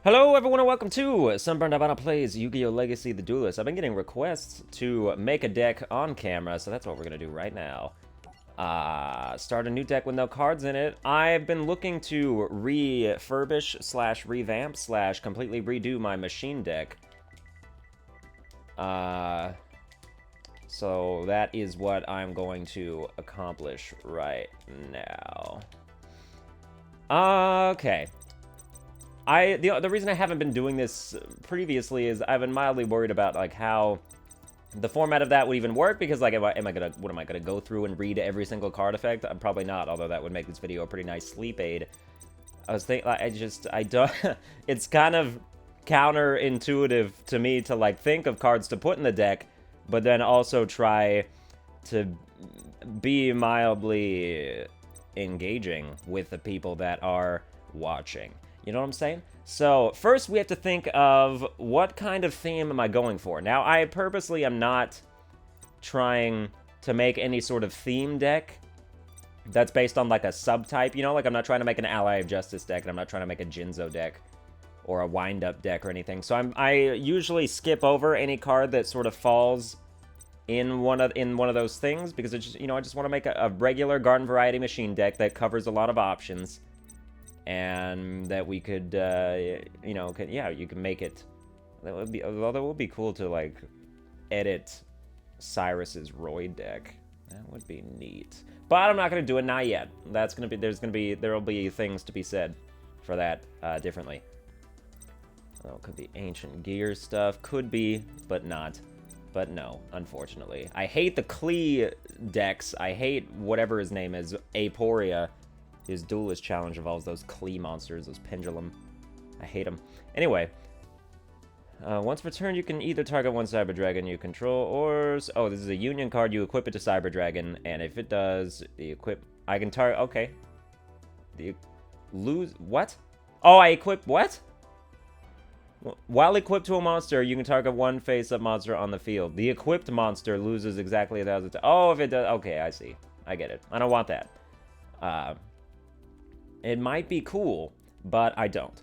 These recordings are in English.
Hello everyone and welcome to Sunburned Habana Plays Yu-Gi-Oh! Legacy the Duelist. I've been getting requests to make a deck on camera, so that's what we're gonna do right now. Start a new deck with no cards in it. I've been looking to refurbish slash revamp slash completely redo my machine deck. So that is what I'm going to accomplish right now. Okay. The reason I haven't been doing this previously is I've been mildly worried about like how the format of that would even work, because like what am I gonna go through and read every single card effect? I'm probably not, although that would make this video a pretty nice sleep aid. I was thinking, I don't it's kind of counterintuitive to me to like think of cards to put in the deck, but then also try to be mildly engaging with the people that are watching. You know what I'm saying? So, first we have to think of what kind of theme am I going for. Now, I purposely am not trying to make any sort of theme deck that's based on, like, a subtype. You know, like, I'm not trying to make an Ally of Justice deck, and I'm not trying to make a Jinzo deck or a wind-up deck or anything. So I usually skip over any card that sort of falls in one of those things, because it's just, you know, I just want to make a regular garden variety machine deck that covers a lot of options. And that we could, you know, you can make it. Although that would be cool to like edit Cyrus's Roid deck. That would be neat. But I'm not gonna do it, not yet. There'll be things to be said for that differently. Oh, it could be ancient gear stuff, could be, but not. But no, unfortunately. I hate the Klee decks. I hate whatever his name is, Aporia. His Duelist challenge involves those Klee monsters, those Pendulum. I hate them. Anyway, once per turn, you can either target one Cyber Dragon you control, or... Oh, this is a Union card. You equip it to Cyber Dragon, and if it does, the equip... I can target... Okay. Lose... What? Oh, I equip... What? While equipped to a monster, you can target one face-up monster on the field. The equipped monster loses exactly 1,000... Oh, if it does... Okay, I see. I get it. I don't want that. It might be cool, but I don't.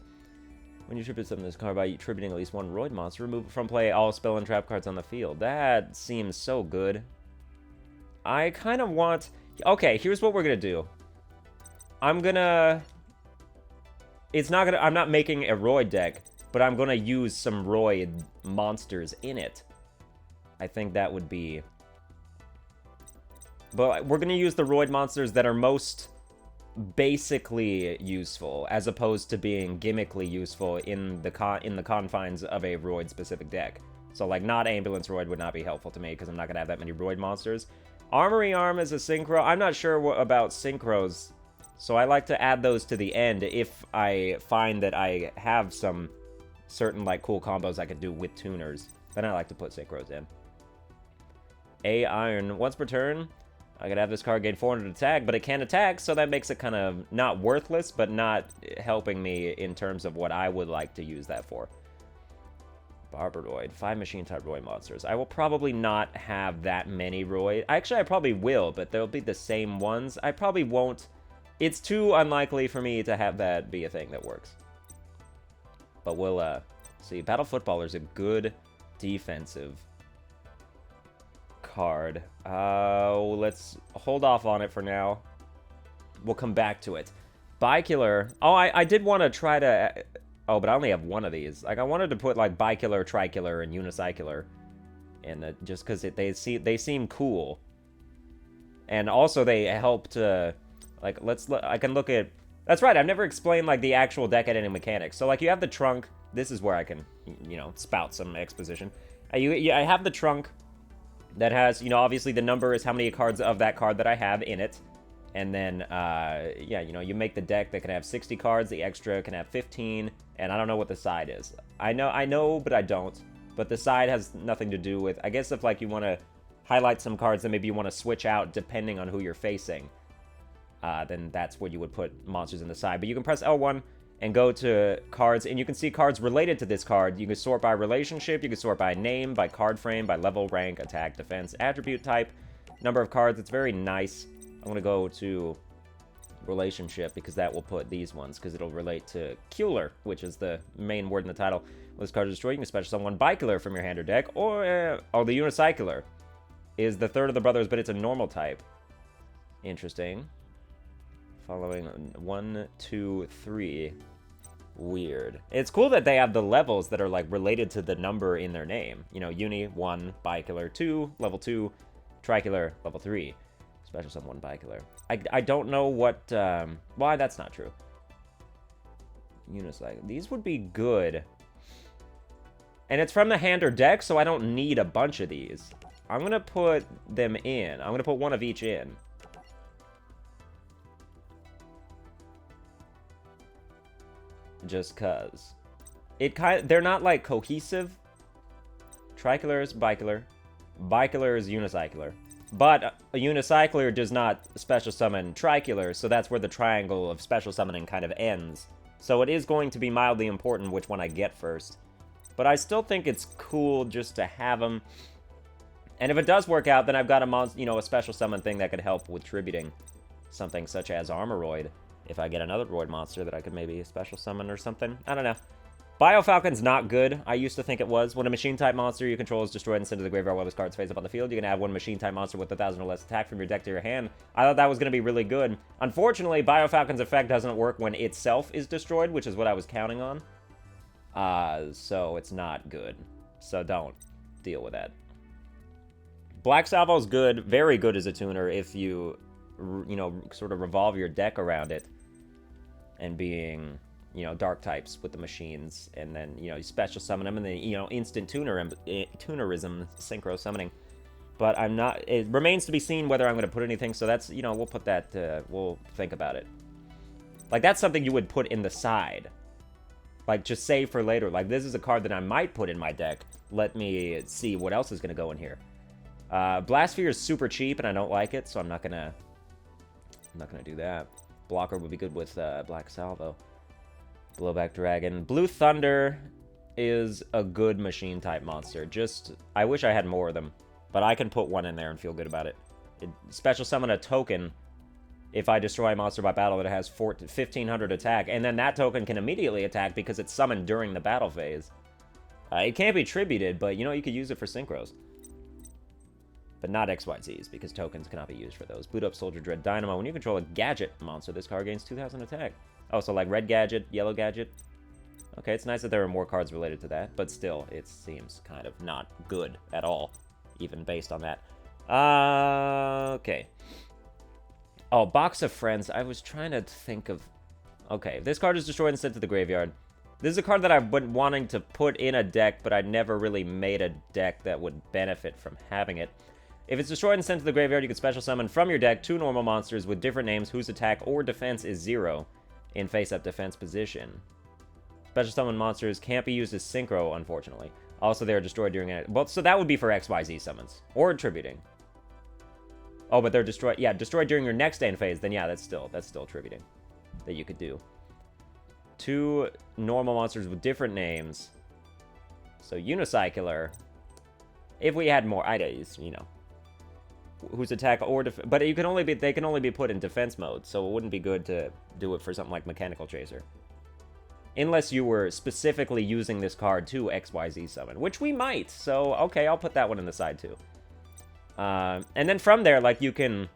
When you tribute something this card by tributing at least one Roid monster, remove from play all spell and trap cards on the field. That seems so good. I kind of want... Okay, here's what we're gonna do. I'm not making a Roid deck, but I'm gonna use some Roid monsters in it. I think that would be... But we're gonna use the Roid monsters that are most... basically useful, as opposed to being gimmickly useful in the confines of a Roid specific deck. So like not Ambulance Roid would not be helpful to me, because I'm not gonna have that many Roid monsters. Armory Arm is a synchro. I'm not sure about synchros, so I like to add those to the end if I find that I have some certain like cool combos I could do with tuners. Then I like to put synchros in. A Iron, once per turn, I could have this card gain 400 attack, but it can't attack, so that makes it kind of not worthless, but not helping me in terms of what I would like to use that for. Barbaroid, 5 machine-type Roid monsters. I will probably not have that many Roid. Actually, I probably will, but they'll be the same ones. I probably won't. It's too unlikely for me to have that be a thing that works. But we'll, see. Battle Footballer's a good defensive card. Let's hold off on it for now. We'll come back to it. Bikiller. Oh, I did want to try to... Oh, but I only have one of these. Like, I wanted to put, like, Bikiller, Tricolor, and Unicycler in just because they seem cool. And also, they help to... Like, I can look at... That's right, I've never explained, like, the actual deck editing mechanics. So, like, you have the trunk. This is where I can, you know, spout some exposition. I have the trunk that has, you know, obviously the number is how many cards of that card that I have in it. And then, yeah, you know, you make the deck that can have 60 cards. The extra can have 15. And I don't know what the side is. I know, but I don't. But the side has nothing to do with... I guess if, like, you want to highlight some cards that maybe you want to switch out depending on who you're facing, then that's where you would put monsters in the side. But you can press L1 and go to cards, and you can see cards related to this card. You can sort by relationship, you can sort by name, by card frame, by level, rank, attack, defense, attribute type, number of cards. It's very nice. I'm going to go to relationship, because that will put these ones, because it'll relate to Cooler, which is the main word in the title. When this card is destroyed, you can special summon one Bicular from your hand or deck, or the Unicycler is the third of the brothers, but it's a normal type. Interesting. Following 1, 2, 3. Weird. It's cool that they have the levels that are like related to the number in their name. You know, Uni 1, Bicular 2, level 2, Tricular level 3. Special summon one Bicular. I don't know what why that's not true. Unicycle. These would be good. And it's from the hand or deck, so I don't need a bunch of these. I'm gonna put them in. I'm gonna put one of each in. Just cause. They're not like cohesive. Tricular is Bicular. Bicular is Unicycler. But a Unicycler does not special summon Tricular, so that's where the triangle of special summoning kind of ends. So it is going to be mildly important which one I get first. But I still think it's cool just to have them. And if it does work out, then I've got a special summon thing that could help with tributing something such as Armoroid. If I get another Roid monster that I could maybe special summon or something. I don't know. Biofalcon's not good. I used to think it was. When a machine-type monster you control is destroyed and sent to the graveyard while this card's face up on the field, you can add one machine-type monster with 1,000 or less attack from your deck to your hand. I thought that was going to be really good. Unfortunately, Biofalcon's effect doesn't work when itself is destroyed, which is what I was counting on. So it's not good. So don't deal with that. Black Salvo's good. Very good as a tuner if you, sort of revolve your deck around it. And being, dark types with the machines, and then, you special summon them, and then, instant tunerism, synchro summoning. But I'm not, it remains to be seen whether I'm going to put anything, so that's, we'll put that, we'll think about it. Like, that's something you would put in the side. Like, just save for later. Like, this is a card that I might put in my deck. Let me see what else is going to go in here. Blastsphere is super cheap, and I don't like it, so I'm not going to do that. Blocker would be good with Black Salvo. Blowback Dragon. Blue Thunder is a good machine-type monster. I wish I had more of them. But I can put one in there and feel good about it. Special summon a token if I destroy a monster by battle that has 1,500 attack. And then that token can immediately attack because it's summoned during the battle phase. It can't be tributed, but, you could use it for synchros. But not XYZs, because tokens cannot be used for those. Boot up Soldier Dread Dynamo. When you control a gadget monster, this card gains 2,000 attack. Oh, so like red gadget, yellow gadget. Okay, it's nice that there are more cards related to that, but still, it seems kind of not good at all, even based on that. Okay. Oh, Box of Friends. I was trying to think of... Okay, this card is destroyed and sent to the graveyard. This is a card that I've been wanting to put in a deck, but I never really made a deck that would benefit from having it. If it's destroyed and sent to the graveyard, you can special summon from your deck 2 normal monsters with different names whose attack or defense is 0 in face-up defense position. Special summon monsters can't be used as synchro, unfortunately. Also, they are destroyed during it. Well, so that would be for XYZ summons. Or attributing. Oh, but they're destroyed. Yeah, destroyed during your next end phase. Then yeah, that's still attributing. That you could do. 2 normal monsters with different names. So Unicycler. If we had more items, whose attack or but they can only be put in defense mode, so it wouldn't be good to do it for something like Mechanical Chaser. Unless you were specifically using this card to XYZ summon, which we might. So, okay, I'll put that one in the side too. And then from there, like, you can,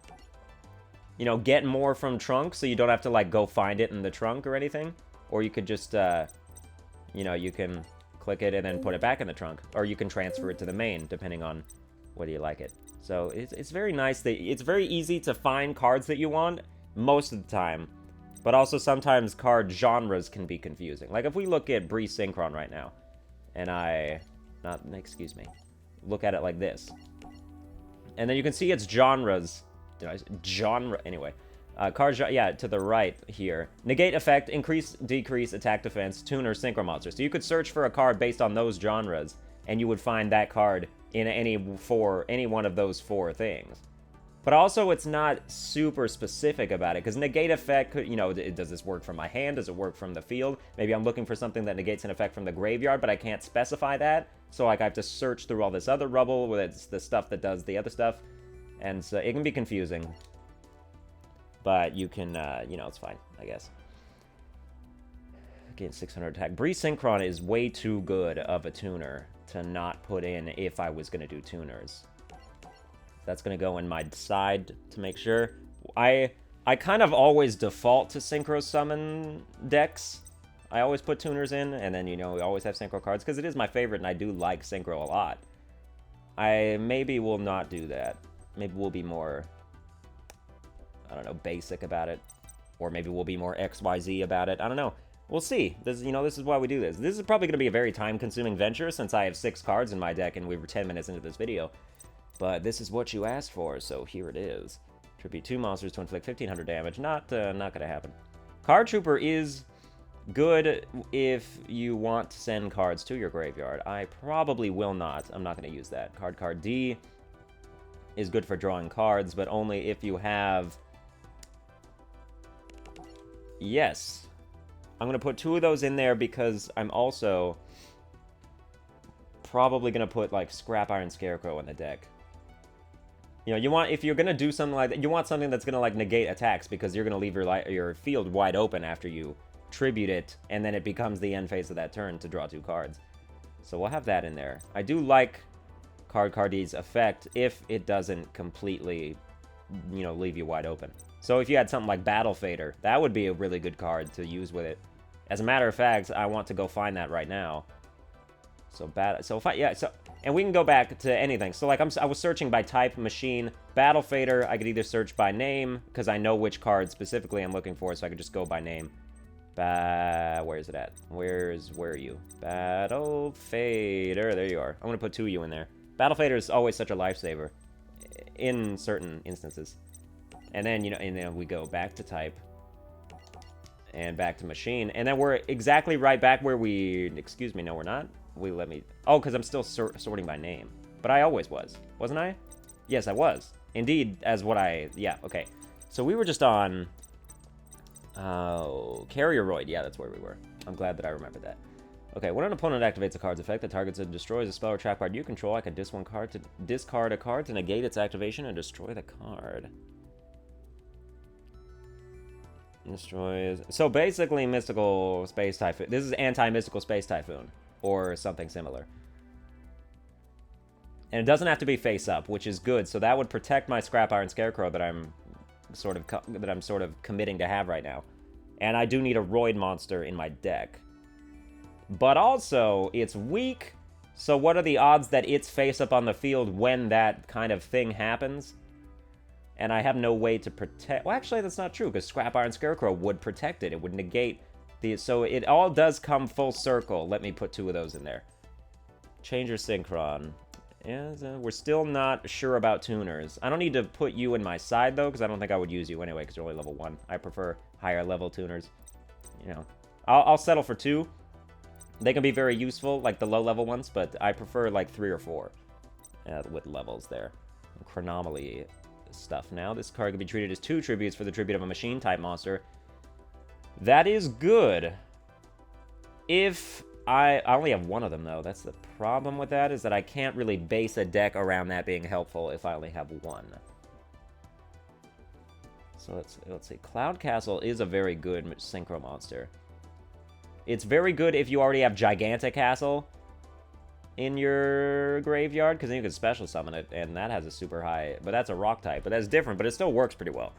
get more from trunk, so you don't have to, like, go find it in the trunk or anything. Or you could just, you can click it and then put it back in the trunk. Or you can transfer it to the main, depending on whether you like it. So it's very nice that it's very easy to find cards that you want most of the time. But also sometimes card genres can be confusing. Like if we look at Bree Synchron right now, and look at it like this. And then you can see its genres. Anyway. To the right here. Negate effect, increase, decrease, attack, defense, tuner, synchro monster. So you could search for a card based on those genres, and you would find that card in any one of those 4 things. But also, it's not super specific about it, because negate effect, does this work from my hand? Does it work from the field? Maybe I'm looking for something that negates an effect from the graveyard, but I can't specify that. So, like, I have to search through all this other rubble, where it's the stuff that does the other stuff. And so, it can be confusing. But you can, you know, it's fine, I guess. Again, 600 attack. Breeze Synchron is way too good of a tuner to not put in if I was going to do tuners. That's going to go in my side to make sure. I kind of always default to Synchro Summon decks. I always put tuners in, and then, you know, we always have Synchro cards, because it is my favorite, and I do like Synchro a lot. I maybe will not do that. Maybe we'll be more, I don't know, basic about it. Or maybe we'll be more XYZ about it. I don't know. We'll see. This, you know, this is why we do this. This is probably going to be a very time-consuming venture, since I have 6 cards in my deck, and we were 10 minutes into this video. But this is what you asked for, so here it is. Tribute 2 monsters to inflict 1,500 damage. Not gonna happen. Card Trooper is good if you want to send cards to your graveyard. I probably will not. I'm not gonna use that. Card D is good for drawing cards, but only if you have... Yes. I'm gonna put 2 of those in there because I'm also probably gonna put, like, Scrap Iron Scarecrow in the deck. You know, you want, if you're going to do something like that, you want something that's going to, like, negate attacks, because you're going to leave your field wide open after you tribute it, and then it becomes the end phase of that turn to draw 2 cards. So we'll have that in there. I do like Card D's effect if it doesn't completely, you know, leave you wide open. So if you had something like Battle Fader, that would be a really good card to use with it. As a matter of fact, I want to go find that right now. And we can go back to anything. So, like, I was searching by type, machine, Battle Fader. I could either search by name, because I know which card specifically I'm looking for, so I could just go by name. Where is it at? Where are you? Battle Fader. There you are. I'm going to put 2 of you in there. Battle Fader is always such a lifesaver in certain instances. And then, you know, and then we go back to type. And back to machine. And then we're exactly right back where we... Excuse me, no, we're not. Oh, because I'm still sorting by name. But I always was. Wasn't I? Yes, I was. Indeed, as what I... Yeah, okay. So we were just on... Carrieroid. Yeah, that's where we were. I'm glad that I remembered that. Okay, when an opponent activates a card's effect that targets and destroys a spell or trap card you control, I can discard a card to negate its activation and destroy the card. Destroys... So basically, Mystical Space Typhoon. This is Anti-Mystical Space Typhoon. Or something similar. And it doesn't have to be face up, which is good. So that would protect my Scrap Iron Scarecrow that I'm sort of committing to have right now. And I do need a Roid monster in my deck. But also, it's weak. So what are the odds that it's face up on the field when that kind of thing happens? And I have no way to protect... Well, actually, that's not true, because Scrap Iron Scarecrow would protect it. It would negate... So it all does come full circle. Let me put 2 of those in there. Changer Synchron. We're still not sure about tuners. I don't need to put you in my side, though, because I don't think I would use you anyway, because you're only level 1. I prefer higher level tuners. You know, I'll settle for 2. They can be very useful, like the low level ones, but I prefer like 3 or 4 with levels there. Chronomaly stuff now. This card can be treated as 2 tributes for the tribute of a machine type monster. That is good. If I only have 1 of them, though. That's the problem with that, is that I can't really base a deck around that being helpful if I only have 1. So let's see. Cloud Castle is a very good synchro monster. It's very good if you already have Gigantic Castle in your graveyard, because then you can special summon it, and that has a super high... But that's a rock type, but that's different, but it still works pretty well.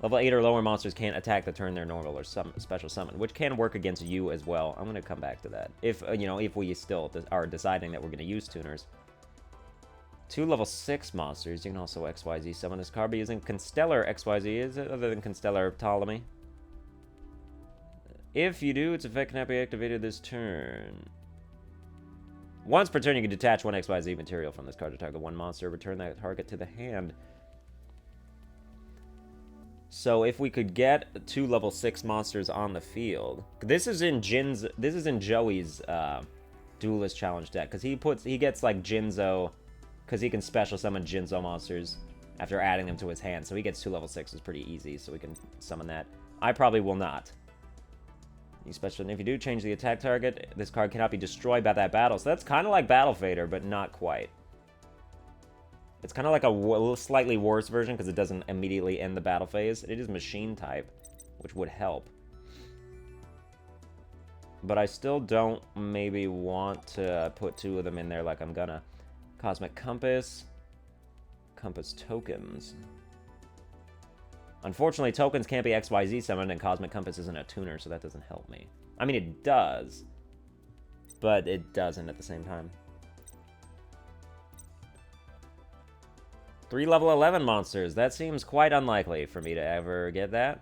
Level 8 or lower monsters can't attack the turn they're normal or special summon, which can work against you as well. I'm going to come back to that. If, you know, if we still are deciding that we're going to use tuners. 2 level 6 monsters. You can also XYZ summon this card by using Constellar XYZ. Is it other than Constellar Ptolemy? If you do, its effect cannot be activated this turn. Once per turn, you can detach 1 XYZ material from this card to target 1 monster. Return that target to the hand. So if we could get 2 level 6 monsters on the field, this is in Joey's Duelist challenge deck, because he gets like Jinzo, because he can special summon Jinzo monsters after adding them to his hand. So he gets 2 level 6s pretty easy, so we can summon that. I probably will not. And if you do change the attack target, this card cannot be destroyed by that battle. So that's kind of like Battle Fader, but not quite. It's kind of like a slightly worse version because it doesn't immediately end the battle phase. It is machine type, which would help. But I still don't maybe want to put 2 of them in there like I'm gonna. Cosmic Compass. Compass tokens. Unfortunately, tokens can't be XYZ summoned, and Cosmic Compass isn't a tuner, so that doesn't help me. I mean, it does, but it doesn't at the same time. 3 level 11 monsters. That seems quite unlikely for me to ever get that.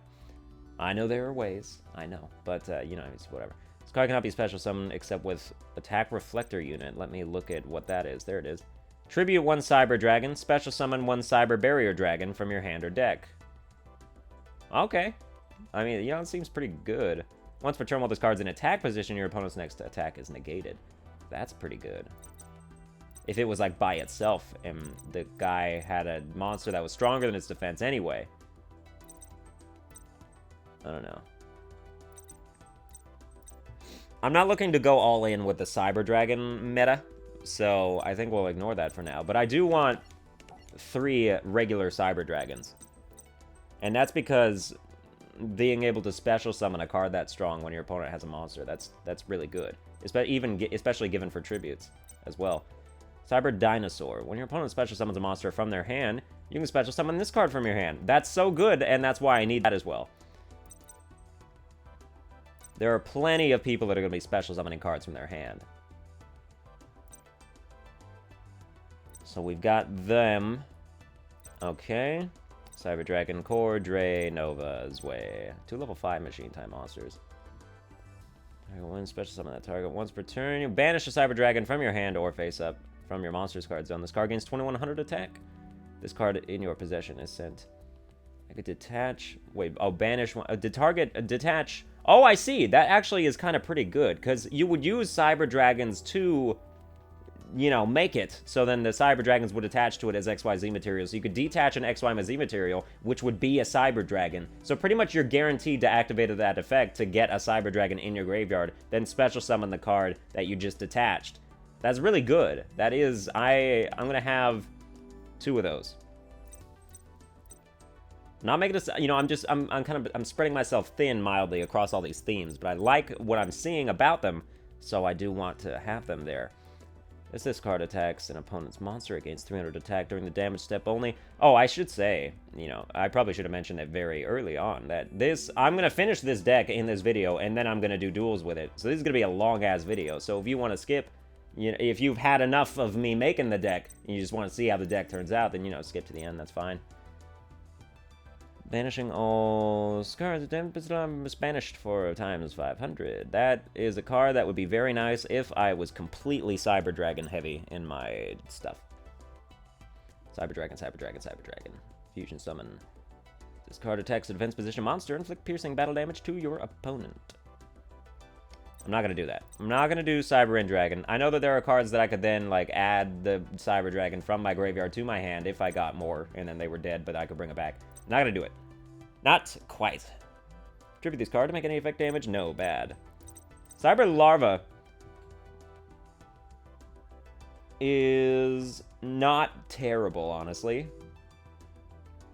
I know there are ways. I know, but, you know, it's whatever. This card cannot be special summoned except with Attack Reflector unit. Let me look at what that is. There it is. Tribute 1 Cyber Dragon. Special summon 1 Cyber Barrier Dragon from your hand or deck. Okay. I mean, you know, it seems pretty good. Once per turn while this card's in attack position, your opponent's next attack is negated. That's pretty good. If it was, like, by itself, and the guy had a monster that was stronger than its defense anyway. I don't know. I'm not looking to go all in with the Cyber Dragon meta, so I think we'll ignore that for now. But I do want 3 regular Cyber Dragons. And that's because being able to special summon a card that strong when your opponent has a monster, that's really good. Especially given for tributes as well. Cyber Dinosaur. When your opponent special summons a monster from their hand, you can special summon this card from your hand. That's so good, and that's why I need that as well. There are plenty of people that are going to be special summoning cards from their hand. So we've got them. Okay. Cyber Dragon Core, Dre, Nova, Zwei. 2 level 5 machine type monsters. Target 1 special summon that target once per turn. You banish a Cyber Dragon from your hand or face up from your monster's card zone. This card gains 2100 attack. This card in your possession is sent. I could detach. Wait, oh, banish one. Detach. Oh, I see. That actually is kind of pretty good because you would use Cyber Dragons to, you know, make it. So then the Cyber Dragons would attach to it as XYZ material. So you could detach an XYZ material, which would be a Cyber Dragon. So pretty much you're guaranteed to activate that effect to get a Cyber Dragon in your graveyard, then special summon the card that you just detached. That's really good. That is, I'm going to have 2 of those. Not making this, you know, I'm spreading myself thin mildly across all these themes, but I like what I'm seeing about them, so I do want to have them there. As this card attacks an opponent's monster, it gains 300 attack during the damage step only. Oh, I should say, you know, I probably should have mentioned it very early on, that I'm going to finish this deck in this video, and then I'm going to do duels with it. So this is going to be a long-ass video, so if you want to skip, you know, if you've had enough of me making the deck, and you just want to see how the deck turns out, then, you know, skip to the end, that's fine. Banishing all cards, banished for times 500. That is a card that would be very nice if I was completely Cyber Dragon heavy in my stuff. Cyber Dragon, Cyber Dragon, Cyber Dragon. Fusion summon. This card attacks a defense position monster, inflict piercing battle damage to your opponent. I'm not going to do that. I'm not going to do Cyber End Dragon. I know that there are cards that I could then, like, add the Cyber Dragon from my graveyard to my hand if I got more, and then they were dead, but I could bring it back. I'm not going to do it. Not quite. Tribute this card to make any effect damage? No, bad. Cyber Larva is not terrible, honestly.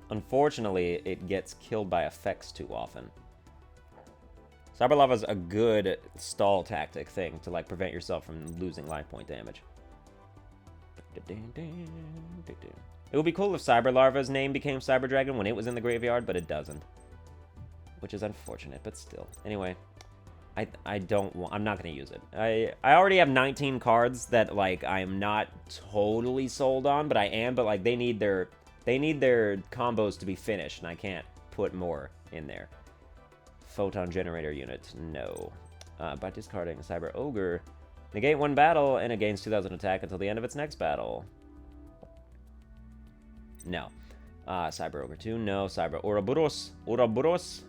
Unfortunately, it gets killed by effects too often. Cyber Larva's a good stall tactic thing to, like, prevent yourself from losing life point damage. It would be cool if Cyber Larva's name became Cyber Dragon when it was in the graveyard, but it doesn't. Which is unfortunate, but still. Anyway, I'm not going to use it. I already have 19 cards that, like, I am not totally sold on, but I am, but, like, they need their combos to be finished, and I can't put more in there. Photon Generator Unit, no. By discarding Cyber Ogre, negate 1 battle, and it gains 2,000 attack until the end of its next battle. No. Cyber Ogre 2, no. Cyber Ouroboros.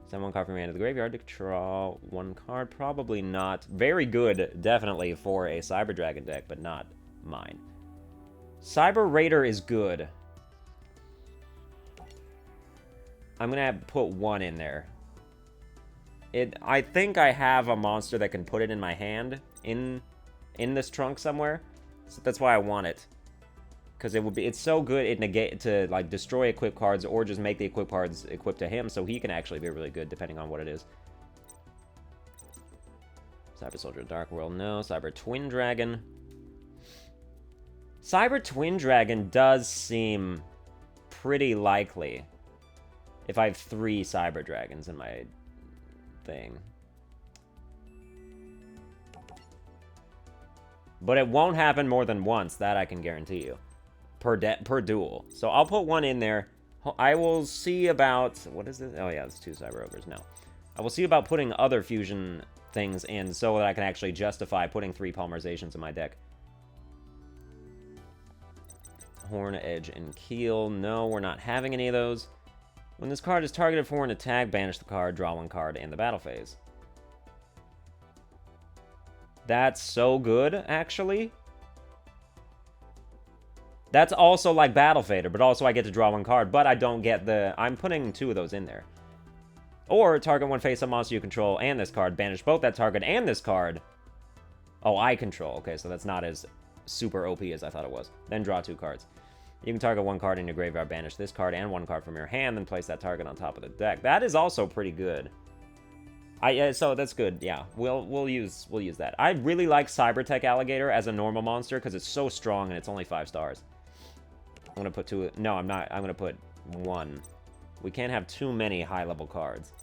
Send 1 card from your hand to the graveyard to draw 1 card. Probably not. Very good, definitely, for a Cyber Dragon deck, but not mine. Cyber Raider is good. I'm going to put 1 in there. I think I have a monster that can put it in my hand in this trunk somewhere. So that's why I want it. Because it's so good it negate to like destroy equipped cards or just make the equipped cards equipped to him, so he can actually be really good depending on what it is. Cyber Soldier Dark World, no. Cyber Twin Dragon. Cyber Twin Dragon does seem pretty likely if I have 3 Cyber Dragons in my thing. But it won't happen more than once, that I can guarantee you. Per duel. So I'll put 1 in there. I will see about... What is this? Oh yeah, it's 2 Cyber Ogres. No. I will see about putting other fusion things in so that I can actually justify putting 3 Polymerizations in my deck. Horn, Edge, and Keel. No, we're not having any of those. When this card is targeted for an attack, banish the card, draw 1 card in the battle phase. That's so good, actually. That's also like Battle Fader, but also I get to draw 1 card, but I don't get the... I'm putting 2 of those in there. Or target 1 face-up monster you control and this card, banish both that target and this card. Oh, I control. Okay, so that's not as super OP as I thought it was. Then draw 2 cards. You can target 1 card in your graveyard, banish this card and 1 card from your hand, then place that target on top of the deck. That is also pretty good. So that's good. Yeah, we'll use that. I really like Cybertech Alligator as a normal monster because it's so strong and it's only 5 stars. I'm gonna put 2. No, I'm not. I'm gonna put 1. We can't have too many high-level cards.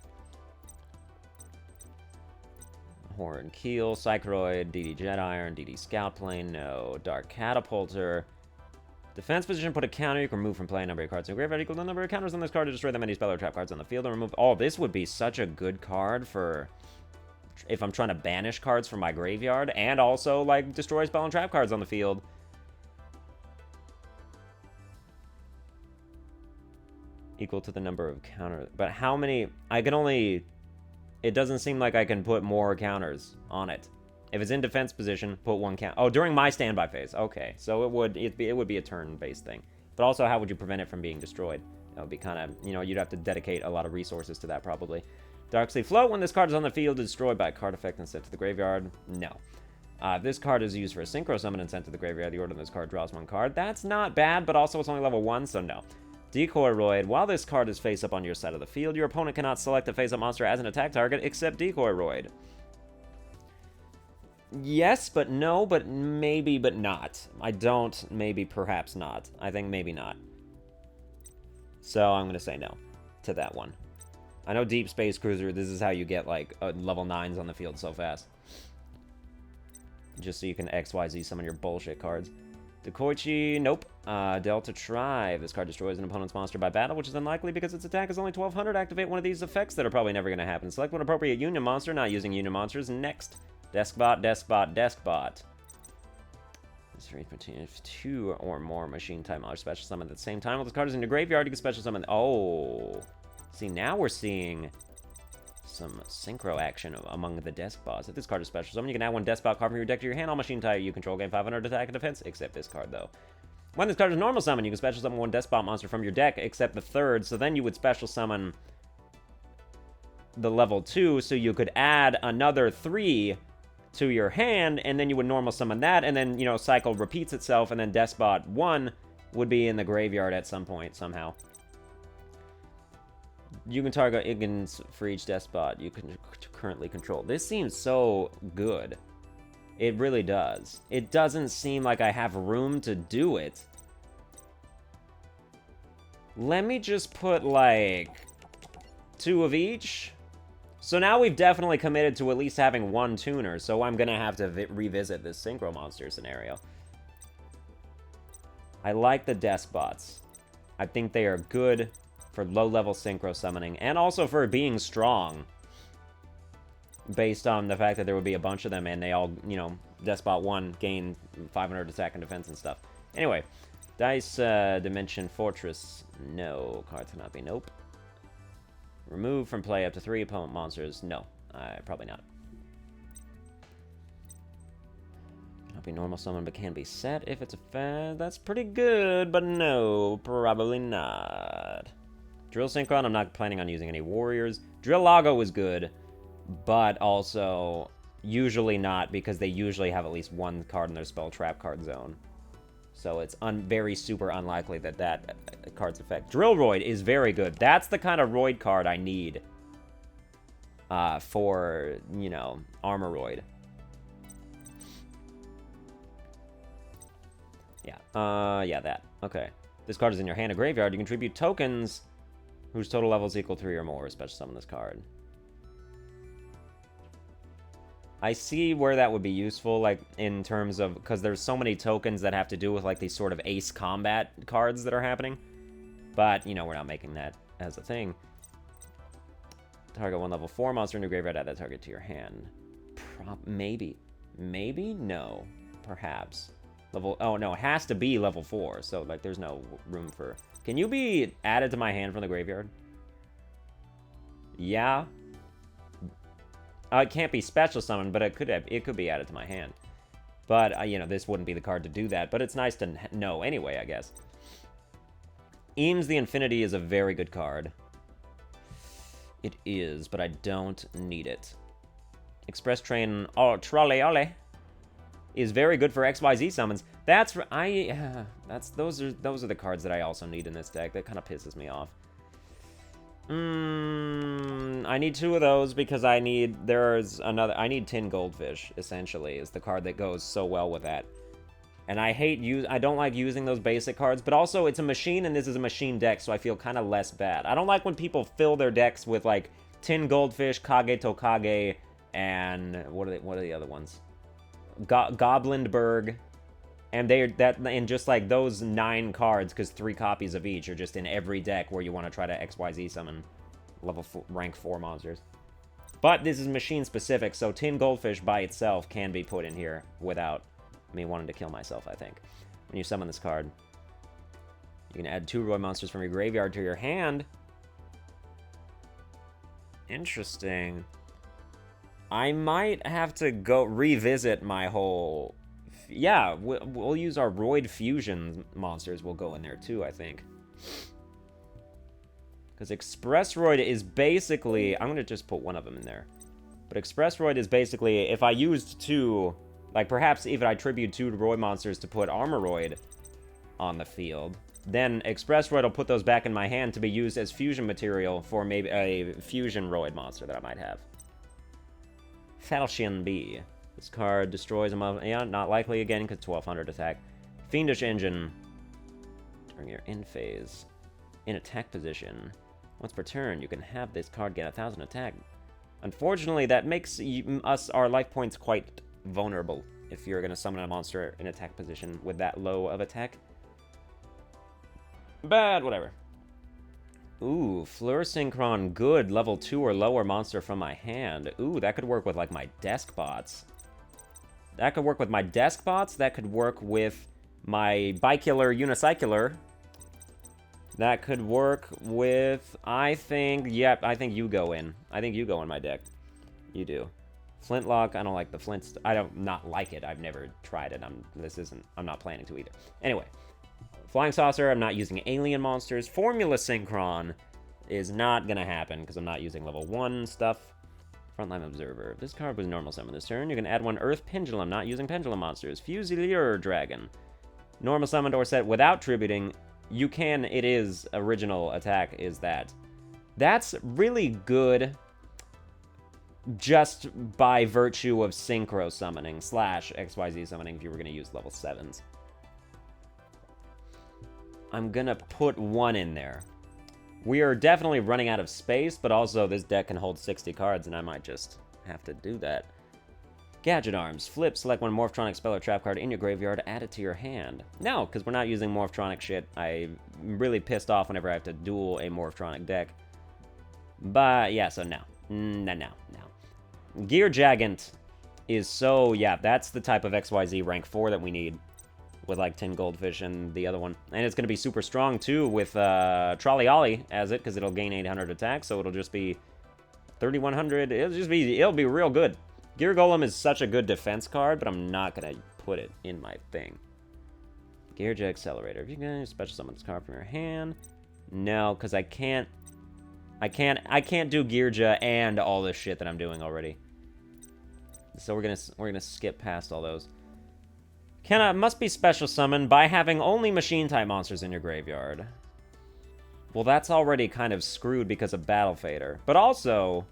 Horn Keel, Psychroid, DD Jet Iron, DD Scout Plane, no. Dark Catapulter. Defense position, put a counter. You can remove from play a number of cards in your graveyard equal to the number of counters on this card to destroy the many spell or trap cards on the field and remove... Oh, this would be such a good card for... if I'm trying to banish cards from my graveyard and also, like, destroy spell and trap cards on the field. Equal to the number of counters. But how many... I can only... It doesn't seem like I can put more counters on it. If it's in defense position, put 1 count. Oh, during my standby phase. Okay, so it would be a turn-based thing. But also, how would you prevent it from being destroyed? That would be kind of, you know, you'd have to dedicate a lot of resources to that, probably. Darksea Float. When this card is on the field, is destroyed by a card effect and sent to the graveyard. No. This card is used for a Synchro Summon and sent to the graveyard. The order of this card draws 1 card. That's not bad, but also it's only level 1, so no. Decoy-Roid. While this card is face-up on your side of the field, your opponent cannot select a face-up monster as an attack target except Decoy-Roid. Yes, but no, but maybe, but not. I don't, maybe, perhaps not. I think maybe not. So I'm going to say no to that one. I know Deep Space Cruiser, this is how you get, like, level 9s on the field so fast. Just so you can XYZ summon your bullshit cards. Dekoichi, nope. Delta Tribe. This card destroys an opponent's monster by battle, which is unlikely because its attack is only 1200. Activate one of these effects that are probably never going to happen. Select one appropriate Union monster, not using Union monsters. Next. Deskbot, Deskbot, Deskbot. This reads between 2 or more machine-type monsters special summon at the same time. While this card is in your graveyard, you can special summon... Oh. See, now we're seeing some synchro action among the Deskbots. If this card is special summon, you can add 1 Deskbot card from your deck to your hand. All machine-type you control gain 500 attack and defense, except this card, though. When this card is normal summon, you can special summon 1 Deskbot monster from your deck, except the 3rd, so then you would special summon the level 2, so you could add another 3 to your hand, and then you would normal summon that, and then, you know, cycle repeats itself, and then Deskbot 1 would be in the graveyard at some point, somehow. You can target Igans for each Deskbot you can currently control. This seems so good. It really does. It doesn't seem like I have room to do it. Let me just put, like, 2 of each. So now we've definitely committed to at least having 1 tuner, so I'm gonna have to revisit this Synchro Monster scenario. I like the Deskbots. I think they are good for low-level Synchro summoning, and also for being strong. Based on the fact that there would be a bunch of them, and they all, you know, Deskbot 1 gain 500 attack and defense and stuff. Anyway, Dice Dimension Fortress. No. Cards cannot be. Nope. Remove from play up to 3 opponent monsters. No. Probably not. Cannot be normal summon, but can be set if it's a fad. That's pretty good, but no. Probably not. Drill Synchron, I'm not planning on using any warriors. Drill Lago is good, but also usually not, because they usually have at least 1 card in their spell trap card zone. So it's very super unlikely that that card's effect. Drillroid is very good. That's the kind of Roid card I need for, you know, Armoroid. Yeah. Yeah, that. Okay. This card is in your hand or graveyard. You contribute tokens whose total level is equal to 3 or more. Special summon this card. I see where that would be useful, like, in terms of... Because there's so many tokens that have to do with, like, these sort of ace combat cards that are happening. But, you know, we're not making that as a thing. Target 1 level 4 monster in your graveyard. Add that target to your hand. Maybe. Maybe? No. Perhaps. Oh, no, it has to be level 4. So, like, there's no room for... Can you be added to my hand from the graveyard? Yeah. It can't be special summoned, but it could be added to my hand. But, you know, this wouldn't be the card to do that. But it's nice to know anyway, I guess. Eames the Infinity is a very good card. It is, but I don't need it. Express Train Trolley Ole is very good for XYZ summons. Those are the cards that I also need in this deck. That kind of pisses me off. I need 2 of those because I need Tin Goldfish, essentially, is the card that goes so well with that. And I don't like using those basic cards, but also it's a machine and this is a machine deck, so I feel kind of less bad. I don't like when people fill their decks with, like, Tin Goldfish, Kage Tokage, and what are the other ones? Goblinberg. And just like those 9 cards, because 3 copies of each are just in every deck where you want to try to XYZ summon rank 4 monsters. But this is machine specific, so Tin Goldfish by itself can be put in here without me wanting to kill myself, I think. When you summon this card, you can add 2 Roid monsters from your graveyard to your hand. Interesting. I might have to go revisit my whole... Yeah, we'll use our Roid Fusion monsters. Will go in there too, I think. Because Express Roid is basically... I'm going to just put one of them in there. But Express Roid is basically... If I used 2... Like, perhaps even I tribute 2 Roid monsters to put Armoroid on the field. Then Express Roid will put those back in my hand to be used as fusion material for maybe a Fusion Roid monster that I might have. Falchion B. This card destroys him. Yeah, not likely again because 1200 attack. Fiendish Engine. During your end phase. In attack position. Once per turn, you can have this card get 1000 attack. Unfortunately, that makes our life points quite vulnerable if you're going to summon a monster in attack position with that low of attack. But, whatever. Ooh, Fleur Synchron, good. Level 2 or lower monster from my hand. Ooh, that could work with, like, my desk bots. That could work with my desk bots. That could work with my Bicular Unicycular. That could work with, I think you go in. I think you go in my deck. You do. Flintlock, I don't like the Flint. I don't not like it. I've never tried it. I'm not planning to either. Anyway. Flying Saucer, I'm not using alien monsters. Formula Synchron is not going to happen because I'm not using level 1 stuff. Frontline Observer. If this card was normal summon this turn, you can add 1 Earth Pendulum, not using Pendulum monsters. Fusilier Dragon. Normal summoned or set without tributing. You can, it is, original attack is that. That's really good just by virtue of Synchro summoning / XYZ summoning if you were going to use level 7s. I'm gonna put 1 in there. We are definitely running out of space, but also this deck can hold 60 cards, and I might just have to do that. Gadget Arms. Flip, select 1 Morphtronic spell or trap card in your graveyard, add it to your hand. No, because we're not using Morphtronic shit. I'm really pissed off whenever I have to duel a Morphtronic deck. But, yeah, so no. No. Gear Gigant is so... Yeah, that's the type of XYZ rank 4 that we need. With, like, Tin Goldfish and the other one. And it's going to be super strong, too, with Trolley Ollie as it, because it'll gain 800 attack, so it'll just be 3,100. It'll be real good. Gear Golem is such a good defense card, but I'm not going to put it in my thing. Gearja Accelerator. If you can special summon this card from your hand. No, because I can't do Gearja and all this shit that I'm doing already. So we're gonna skip past all those. Must be special summoned by having only machine-type monsters in your graveyard. Well, that's already kind of screwed because of Battle Fader. But also,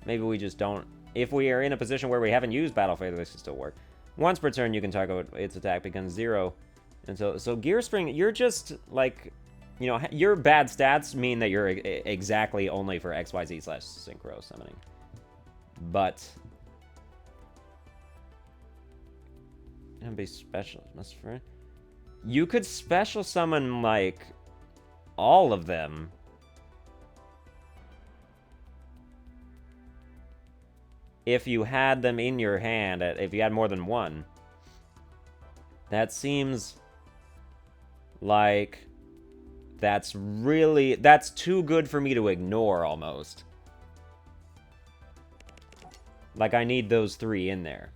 maybe we just don't... If we are in a position where we haven't used Battle Fader, this can still work. Once per turn, you can target its attack becomes 0. Until, so Gear Spring, you're just, like... You know, your bad stats mean that you're exactly only for XYZ/Synchro summoning. But... And be special. You could special summon, like, all of them. If you had them in your hand, if you had more than one. That seems like that's too good for me to ignore, almost. Like, I need those 3 in there.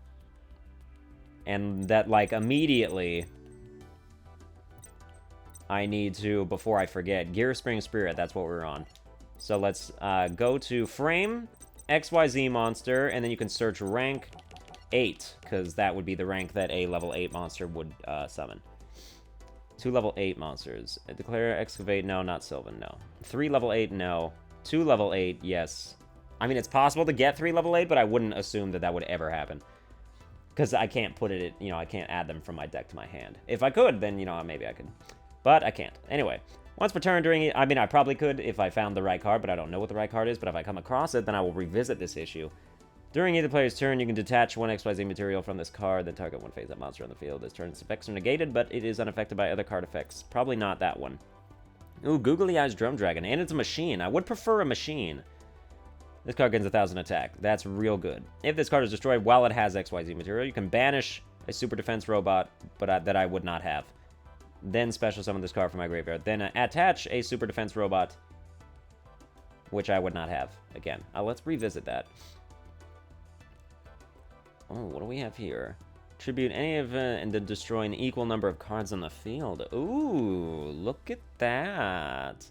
And that, like, immediately, I need to, before I forget, Gear Spring Spirit, that's what we're on. So let's go to Frame, XYZ Monster, and then you can search rank 8, because that would be the rank that a level 8 monster would summon. 2 level 8 monsters. Declare Excavate, no, not Sylvan, no. 3 level 8, no. 2 level 8, yes. I mean, it's possible to get 3 level 8, but I wouldn't assume that that would ever happen. Because I can't put it, you know, I can't add them from my deck to my hand. If I could, then, you know, maybe I could. But I can't. Anyway, once per turn during... I mean, I probably could if I found the right card, but I don't know what the right card is. But if I come across it, then I will revisit this issue. During either player's turn, you can detach 1 XYZ material from this card, then target 1 face-up monster on the field. This turn's effects are negated, but it is unaffected by other card effects. Probably not that one. Ooh, Googly Eyes Drum Dragon, and it's a machine. I would prefer a machine. This card gains 1,000 attack. That's real good. If this card is destroyed while it has XYZ material, you can banish a super defense robot, but that I would not have. Then special summon this card from my graveyard. Then attach a super defense robot, which I would not have. Again, let's revisit that. Oh, what do we have here? Tribute any event and then destroy an equal number of cards on the field. Ooh, look at that.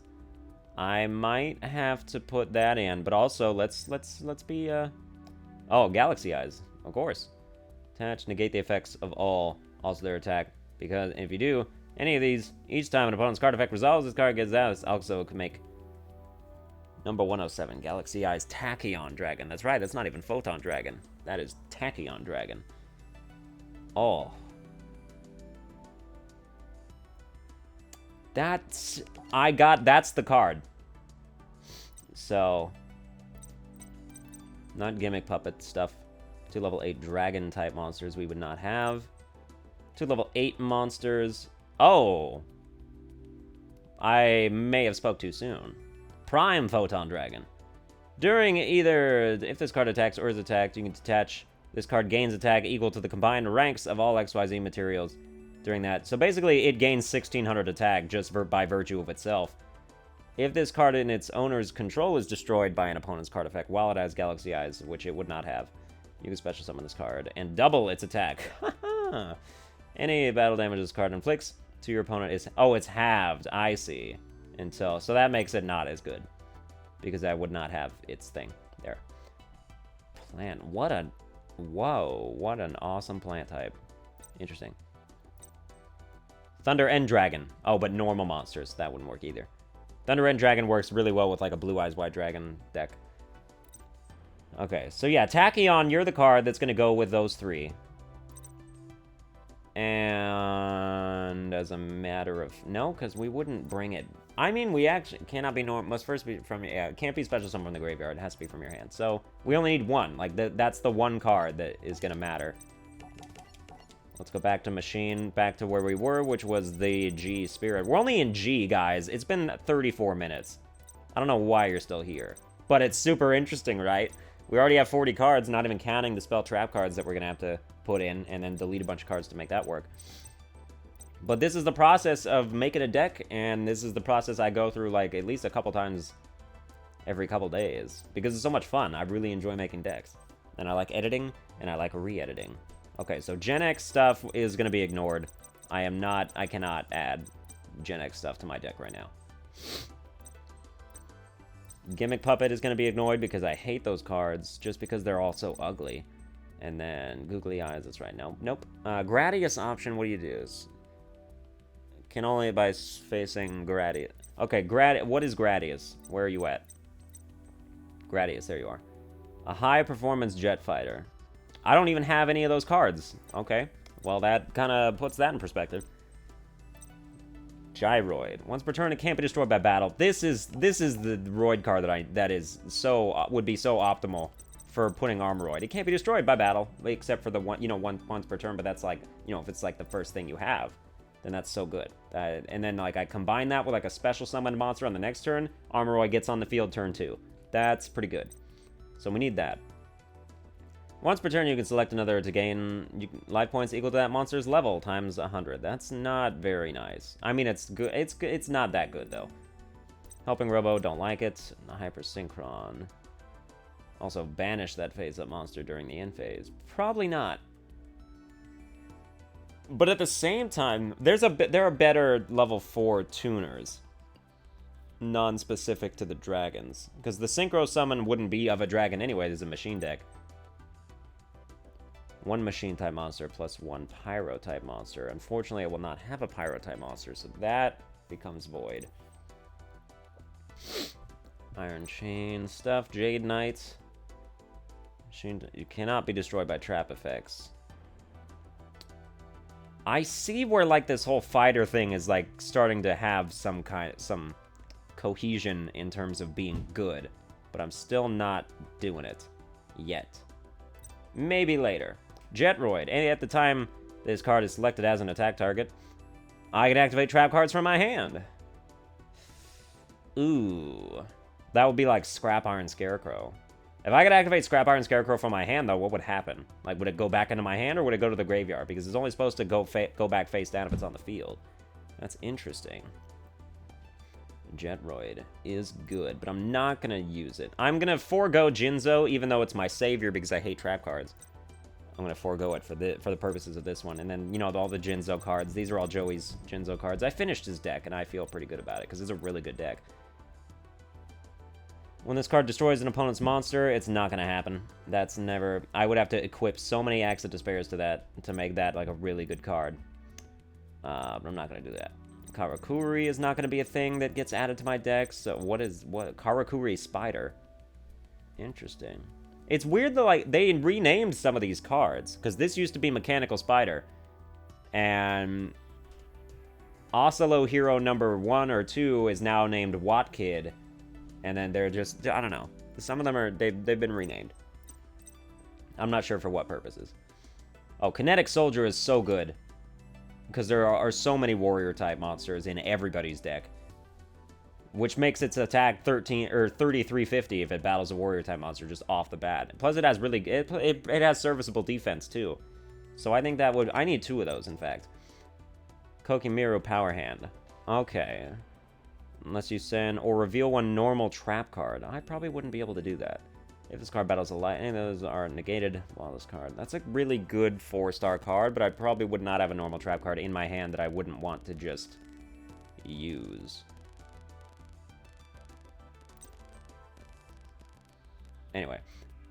I might have to put that in, but also let's be oh, Galaxy Eyes, of course. Attach, negate the effects of all, also their attack, because if you do any of these, each time an opponent's card effect resolves, this card gets out. This also can make number 107, Galaxy Eyes Tachyon Dragon. That's right, that's not even Photon Dragon. That is Tachyon Dragon. Oh. That's the card. So, not gimmick puppet stuff. 2 level 8 dragon type monsters we would not have. 2 level 8 monsters. Oh. I may have spoke too soon. Prime Photon Dragon. During either, if this card attacks or is attacked, you can detach. This card gains attack equal to the combined ranks of all XYZ materials during that. So basically, it gains 1,600 attack just by virtue of itself. If this card in its owner's control is destroyed by an opponent's card effect while it has Galaxy Eyes, which it would not have, you can special summon this card and double its attack. Any battle damage this card inflicts to your opponent is... Oh, it's halved. I see. So that makes it not as good, because I would not have its thing there. Plant. Whoa, what an awesome plant type. Interesting. Thunder and Dragon. Oh, but normal monsters. That wouldn't work either. Thunder and Dragon works really well with like a Blue Eyes White Dragon deck. Okay, so yeah, Tachyon, you're the card that's going to go with those 3. And as a matter of... No, because we wouldn't bring it... I mean, we actually cannot be normal. Must first be from... Yeah, it can't be special summon from the graveyard. It has to be from your hand. So, we only need 1. Like, that's the 1 card that is going to matter. Let's go back to Machine, back to where we were, which was the G Spirit. We're only in G, guys. It's been 34 minutes. I don't know why you're still here. But it's super interesting, right? We already have 40 cards, not even counting the spell trap cards that we're going to have to put in, and then delete a bunch of cards to make that work. But this is the process of making a deck, and this is the process I go through, like, at least a couple times every couple days. Because it's so much fun. I really enjoy making decks. And I like editing, and I like re-editing. Okay, so Gen X stuff is going to be ignored. I cannot add Gen X stuff to my deck right now. Gimmick Puppet is going to be ignored because I hate those cards, just because they're all so ugly. And then googly eyes, that's right. Nope. Gradius option, what do you do? Can only by facing Gradius. Okay, what is Gradius? Where are you at? Gradius, there you are. A high-performance jet fighter. I don't even have any of those cards. Okay, well, that kind of puts that in perspective. Gyroid. Once per turn, it can't be destroyed by battle. This is the Roid card that would be so optimal for putting Armoroid. It can't be destroyed by battle, except for the once per turn, but that's like, if it's like the first thing you have, then that's so good. And then like I combine that with like a special summoned monster on the next turn, Armoroid gets on the field turn 2. That's pretty good. So we need that. Once per turn, you can select another to gain life points equal to that monster's level times 100. That's not very nice. I mean, it's good. It's not that good, though. Helping Robo, don't like it. Hypersynchron. Also, banish that phase-up monster during the end phase. Probably not. But at the same time, there are better level 4 tuners. Non-specific to the dragons. Because the Synchro Summon wouldn't be of a dragon anyway. There's a machine deck. 1 machine-type monster plus 1 pyro-type monster. Unfortunately, I will not have a pyro-type monster, so that becomes void. Iron Chain stuff. Jade Knight. You cannot be destroyed by trap effects. I see where, like, this whole fighter thing is, like, starting to have some cohesion in terms of being good. But I'm still not doing it. Yet. Maybe later. Jetroid. And at the time this card is selected as an attack target, I can activate trap cards from my hand. Ooh. That would be like Scrap Iron Scarecrow. If I could activate Scrap Iron Scarecrow from my hand, though, what would happen? Like, would it go back into my hand, or would it go to the graveyard? Because it's only supposed to go back face down if it's on the field. That's interesting. Jetroid is good, but I'm not going to use it. I'm going to forego Jinzo, even though it's my savior, because I hate trap cards. I'm going to forego it for the purposes of this one. And then, all the Jinzo cards. These are all Joey's Jinzo cards. I finished his deck, and I feel pretty good about it, because it's a really good deck. When this card destroys an opponent's monster, it's not going to happen. That's never... I would have to equip so many Acts of Despairs to that to make that, like, a really good card. But I'm not going to do that. Karakuri is not going to be a thing that gets added to my deck. So what? Karakuri Spider. Interesting. It's weird that, like, they renamed some of these cards. Because this used to be Mechanical Spider. And... Oslo Hero number 1 or 2 is now named Watt Kid. And then they're just, I don't know. Some of them are, they've been renamed. I'm not sure for what purposes. Oh, Kinetic Soldier is so good. Because there are so many warrior-type monsters in everybody's deck. Which makes its attack 3350 if it battles a warrior-type monster just off the bat. Plus it has it has serviceable defense too. So I think that would, I need 2 of those in fact. Kokimiru Power Hand. Okay. Unless you send or reveal 1 normal trap card. I probably wouldn't be able to do that. If this card battles a light, any of those are negated. Well, this card. That's a really good 4-star card, but I probably would not have a normal trap card in my hand that I wouldn't want to just use. Anyway,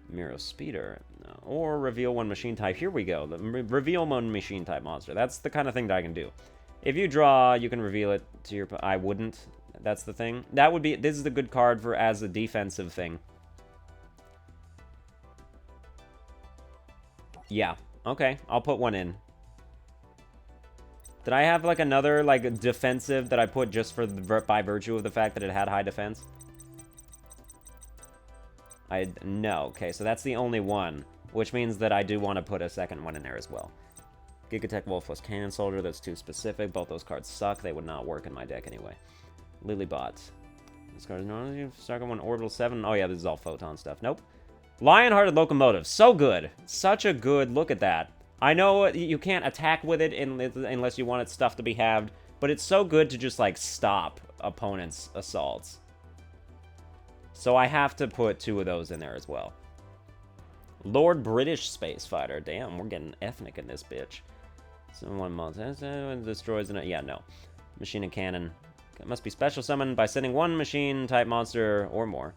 Miro Speeder. Or reveal 1 machine type. Here we go. Reveal 1 machine type monster. That's the kind of thing that I can do. If you draw, you can reveal it to your... I wouldn't. That's the thing. That would be... This is a good card for as a defensive thing. Yeah. Okay. I'll put 1 in. Did I have, like, another, like, defensive that I put just for by virtue of the fact that it had high defense? No. Okay, so that's the only one. Which means that I do want to put a second one in there as well. Gigatech Wolf plus Cannon Soldier. That's too specific. Both those cards suck. They would not work in my deck anyway. Lilybot. This card is normally second one. Orbital 7. Oh yeah, this is all Photon stuff. Nope. Lionhearted Locomotive. So good. Such a good look at that. I know you can't attack with it unless you want its stuff to be halved, but it's so good to just, like, stop opponents' assaults. So I have to put 2 of those in there as well. Lord British Space Fighter. Damn, we're getting ethnic in this bitch. So 1 month. Destroys an... Yeah, no. Machine and Cannon. It must be special summoned by sending 1 machine-type monster or more.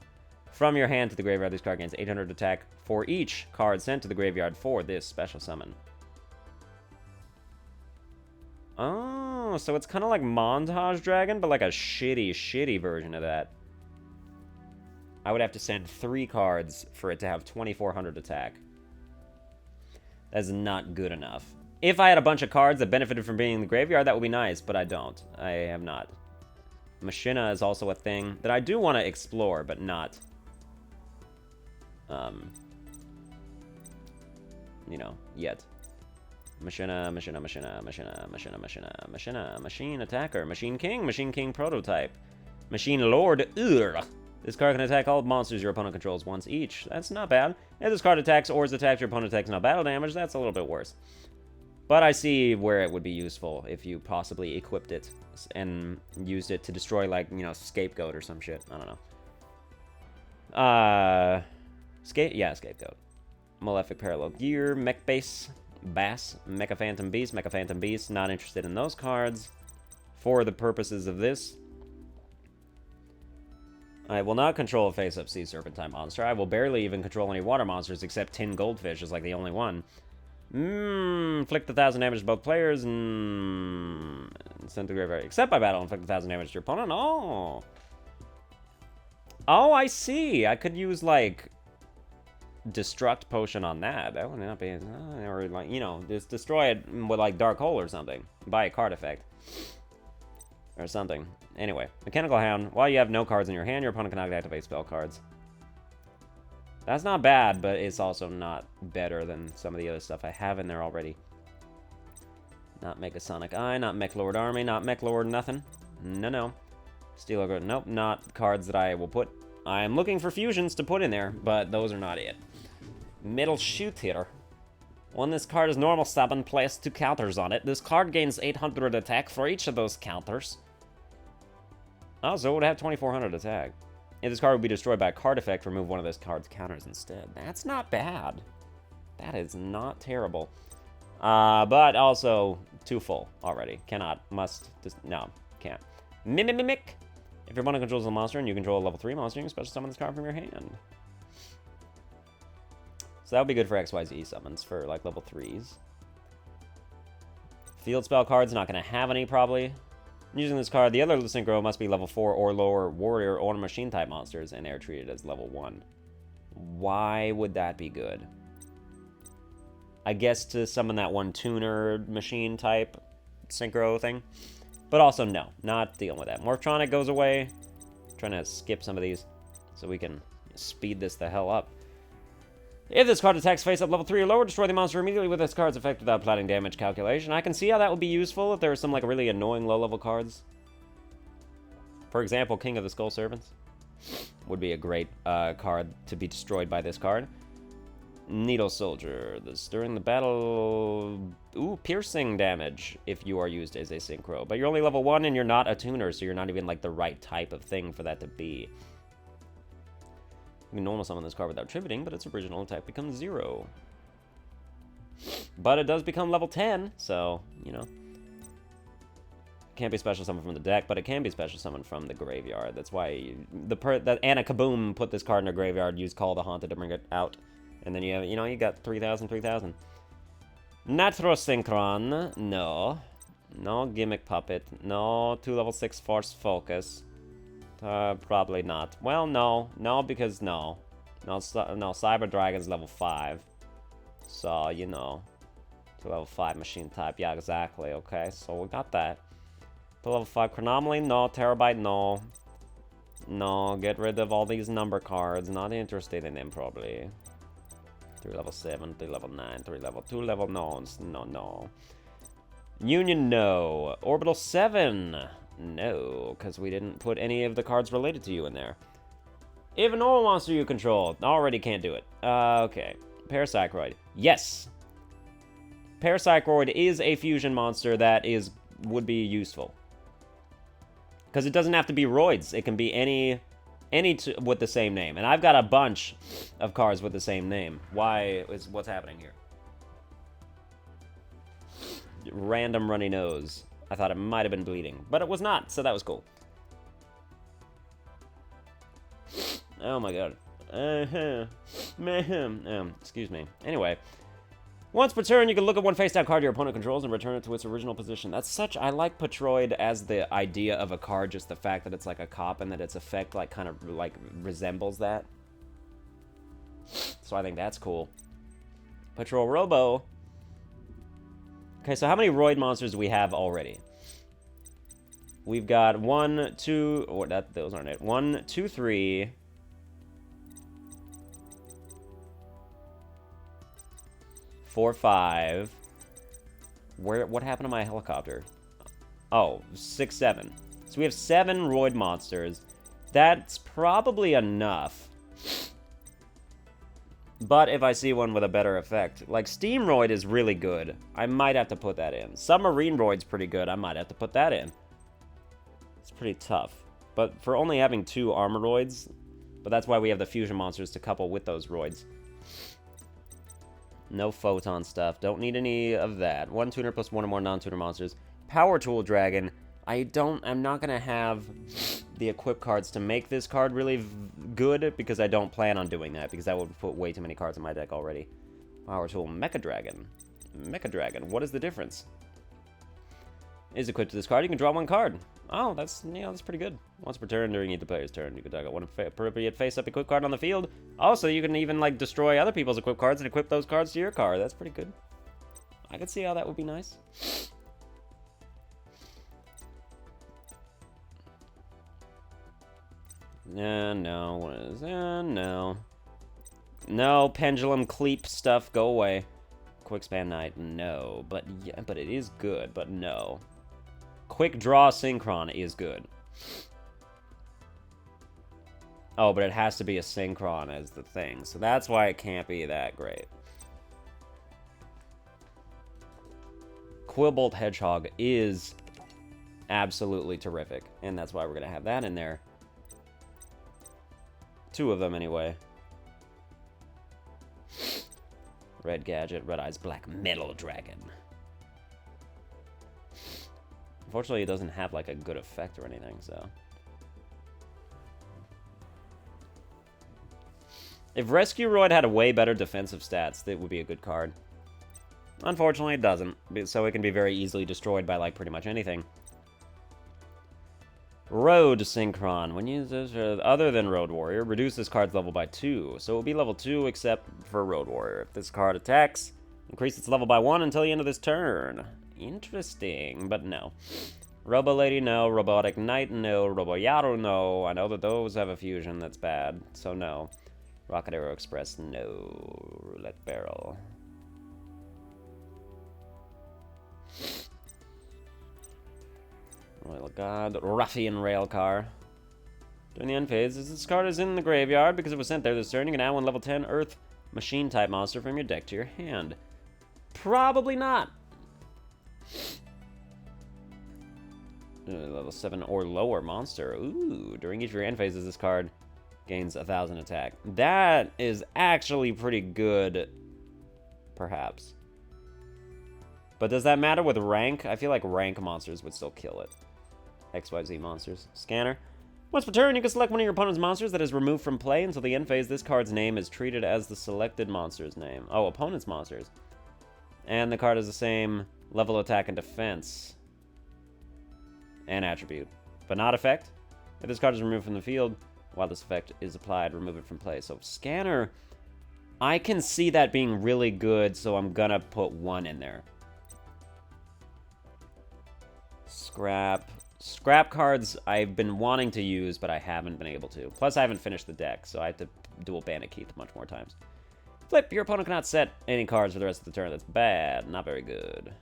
From your hand to the graveyard, this card gains 800 attack for each card sent to the graveyard for this special summon. Oh, so it's kind of like Montage Dragon, but like a shitty, shitty version of that. I would have to send 3 cards for it to have 2400 attack. That's not good enough. If I had a bunch of cards that benefited from being in the graveyard, that would be nice, but I don't. I have not. Machina is also a thing that I do want to explore, but not... you know, yet. Machina, Machine Attacker, Machine King Prototype, Machine Lord, This card can attack all monsters your opponent controls once each. That's not bad. If this card attacks or is attacked, your opponent takes no battle damage. That's a little bit worse. But I see where it would be useful if you possibly equipped it and used it to destroy, like, you know, Scapegoat or some shit. I don't know. Scapegoat. Malefic Parallel Gear, Mech Base, Bass, Mecha Phantom Beast, not interested in those cards. For the purposes of this, I will not control a face-up Sea Serpentine monster. I will barely even control any water monsters except Tin Goldfish is like the only one. Inflict 1,000 damage to both players and send to the graveyard. Except by battle, inflict 1,000 damage to your opponent. Oh. Oh, I see. I could use, like, Destruct Potion on that. That would not be... or, like, you know, just destroy it with, like, Dark Hole or something. By a card effect. Or something. Anyway, Mechanical Hound. While you have no cards in your hand, your opponent cannot activate spell cards. That's not bad, but it's also not better than some of the other stuff I have in there already. Not Megasonic Eye, not Mech Lord Army, not Mech Lord nothing. No. Steel Ogre, nope, not cards that I will put. I'm looking for fusions to put in there, but those are not it. Metal Shoot Hitter. When this card is normal summon, place 2 counters on it. This card gains 800 attack for each of those counters. Oh, so it would have 2400 attack. If this card would be destroyed by a card effect, remove one of those card's counters instead. That's not bad. That is not terrible. But also too full already. Cannot, must, just, no, can't. Mimic. If your opponent controls a monster and you control a level 3 monster, you can special summon this card from your hand. So that would be good for XYZ summons for like level 3s. Field spell cards, not going to have any probably. Using this card, the other Synchro must be level 4 or lower warrior or machine type monsters, and they're treated as level 1. Why would that be good? I guess to summon that one tuner machine type Synchro thing. But also, no, not dealing with that. Morphtronic goes away. I'm trying to skip some of these so we can speed this the hell up. If this card attacks face up level 3 or lower, destroy the monster immediately with this card's effect without plotting damage calculation. I can see how that would be useful if there were some like really annoying low-level cards. For example, King of the Skull Servants would be a great card to be destroyed by this card. Needle Soldier. This during the battle... Ooh, piercing damage if you are used as a Synchro. But you're only level 1 and you're not a tuner, so you're not even like the right type of thing for that to be. You can normal summon this card without tributing, but its original attack becomes 0. But it does become level 10, so, you know. Can't be special summoned from the deck, but it can be special summoned from the graveyard. That's why that Anna Kaboom put this card in her graveyard, used Call the Haunted to bring it out. And then you have, you know, you got 3,000, 3,000. Natural Synchron, no. No Gimmick Puppet, no 2 level 6 Force Focus. Probably not. Well, no, because no. No, Cyber Dragon's level 5. So, you know. 2 level 5 machine type, yeah, exactly, okay, so we got that. 2 level 5 Chronomaly, no. Terabyte, no. No, get rid of all these number cards, not interested in them, probably. 3 level 7, 3 level 9, 3 level 2 level no. Union, no. Orbital 7, no, because we didn't put any of the cards related to you in there. If a normal monster you control, already can't do it. Okay. Parapsychroid, yes. Parapsychroid is a fusion monster that would be useful. Because it doesn't have to be Roids, it can be any with the same name. And I've got a bunch of cards with the same name. What's happening here? Random runny nose. I thought it might have been bleeding, but it was not, so that was cool. Oh my god. Excuse me. Anyway. Once per turn, you can look at one face-down card your opponent controls and return it to its original position. That's such... I like Patroid as the idea of a card, just the fact that it's like a cop and that its effect, like, kind of, like, resembles that. So I think that's cool. Patrol Robo. Okay, so how many Roid monsters do we have already? We've got 1, 2... Or those aren't it. 1, 2, 3... 4, 5. What happened to my helicopter? Oh, 6, 7. So we have 7 Roid monsters. That's probably enough. But if I see one with a better effect, like Steam Roid is really good. I might have to put that in. Submarine Roid's pretty good. I might have to put that in. It's pretty tough. But for only having 2 Armoroids, but that's why we have the fusion monsters to couple with those Roids. No photon stuff. Don't need any of that. 1 tuner plus 1 or more non-tuner monsters. Power Tool Dragon. I'm not going to have the equip cards to make this card really good because I don't plan on doing that because that would put way too many cards in my deck already. Power Tool Mecha Dragon. Mecha Dragon. What is the difference? Is equipped to this card. You can draw 1 card. Oh, that's pretty good. Once per turn during each player's turn, you can target 1 appropriate face-up equipped card on the field. Also, you can even, like, destroy other people's equipped cards and equip those cards to your card. That's pretty good. I could see how that would be nice. No. What is no. No, Pendulum Cleep stuff. Go away. Quick Span Knight. No. But, yeah, but it is good. But no. Quick Draw Synchron is good. Oh, but it has to be a Synchron as the thing. So that's why it can't be that great. Quillbolt Hedgehog is absolutely terrific. And that's why we're going to have that in there. 2 of them, anyway. Red Gadget, Red Eyes, Black Metal Dragon. Unfortunately, it doesn't have, like, a good effect or anything, so... If Rescue Roid had a way better defensive stats, that would be a good card. Unfortunately, it doesn't, so it can be very easily destroyed by, like, pretty much anything. Road Synchron. When used other than Road Warrior, reduce this card's level by 2. So it will be level 2 except for Road Warrior. If this card attacks, increase its level by 1 until the end of this turn. Interesting, but no. Robo Lady, no. Robotic Knight, no. Robo Yaru, no. I know that those have a fusion that's bad, so no. Rocket Arrow Express, no. Roulette Barrel. Royal God. Ruffian Railcar. During the end phase, as this card is in the graveyard because it was sent there this turn, you can add 1 level 10 Earth Machine type monster from your deck to your hand. Probably not. Level 7 or lower monster. Ooh, during each of your end phases, this card gains 1,000 attack. That is actually pretty good, perhaps. But does that matter with rank? I feel like rank monsters would still kill it. XYZ monsters. Scanner. Once per turn, you can select one of your opponent's monsters that is removed from play until the end phase. This card's name is treated as the selected monster's name. Oh, opponent's monsters. And the card has the same level attack and defense. And attribute. But not effect. If this card is removed from the field, while this effect is applied, remove it from play. So, Scanner, I can see that being really good, so I'm gonna put 1 in there. Scrap. Scrap cards I've been wanting to use, but I haven't been able to. Plus, I haven't finished the deck, so I have to dual Bandit Keith much more times. Flip. Your opponent cannot set any cards for the rest of the turn. That's bad. Not very good.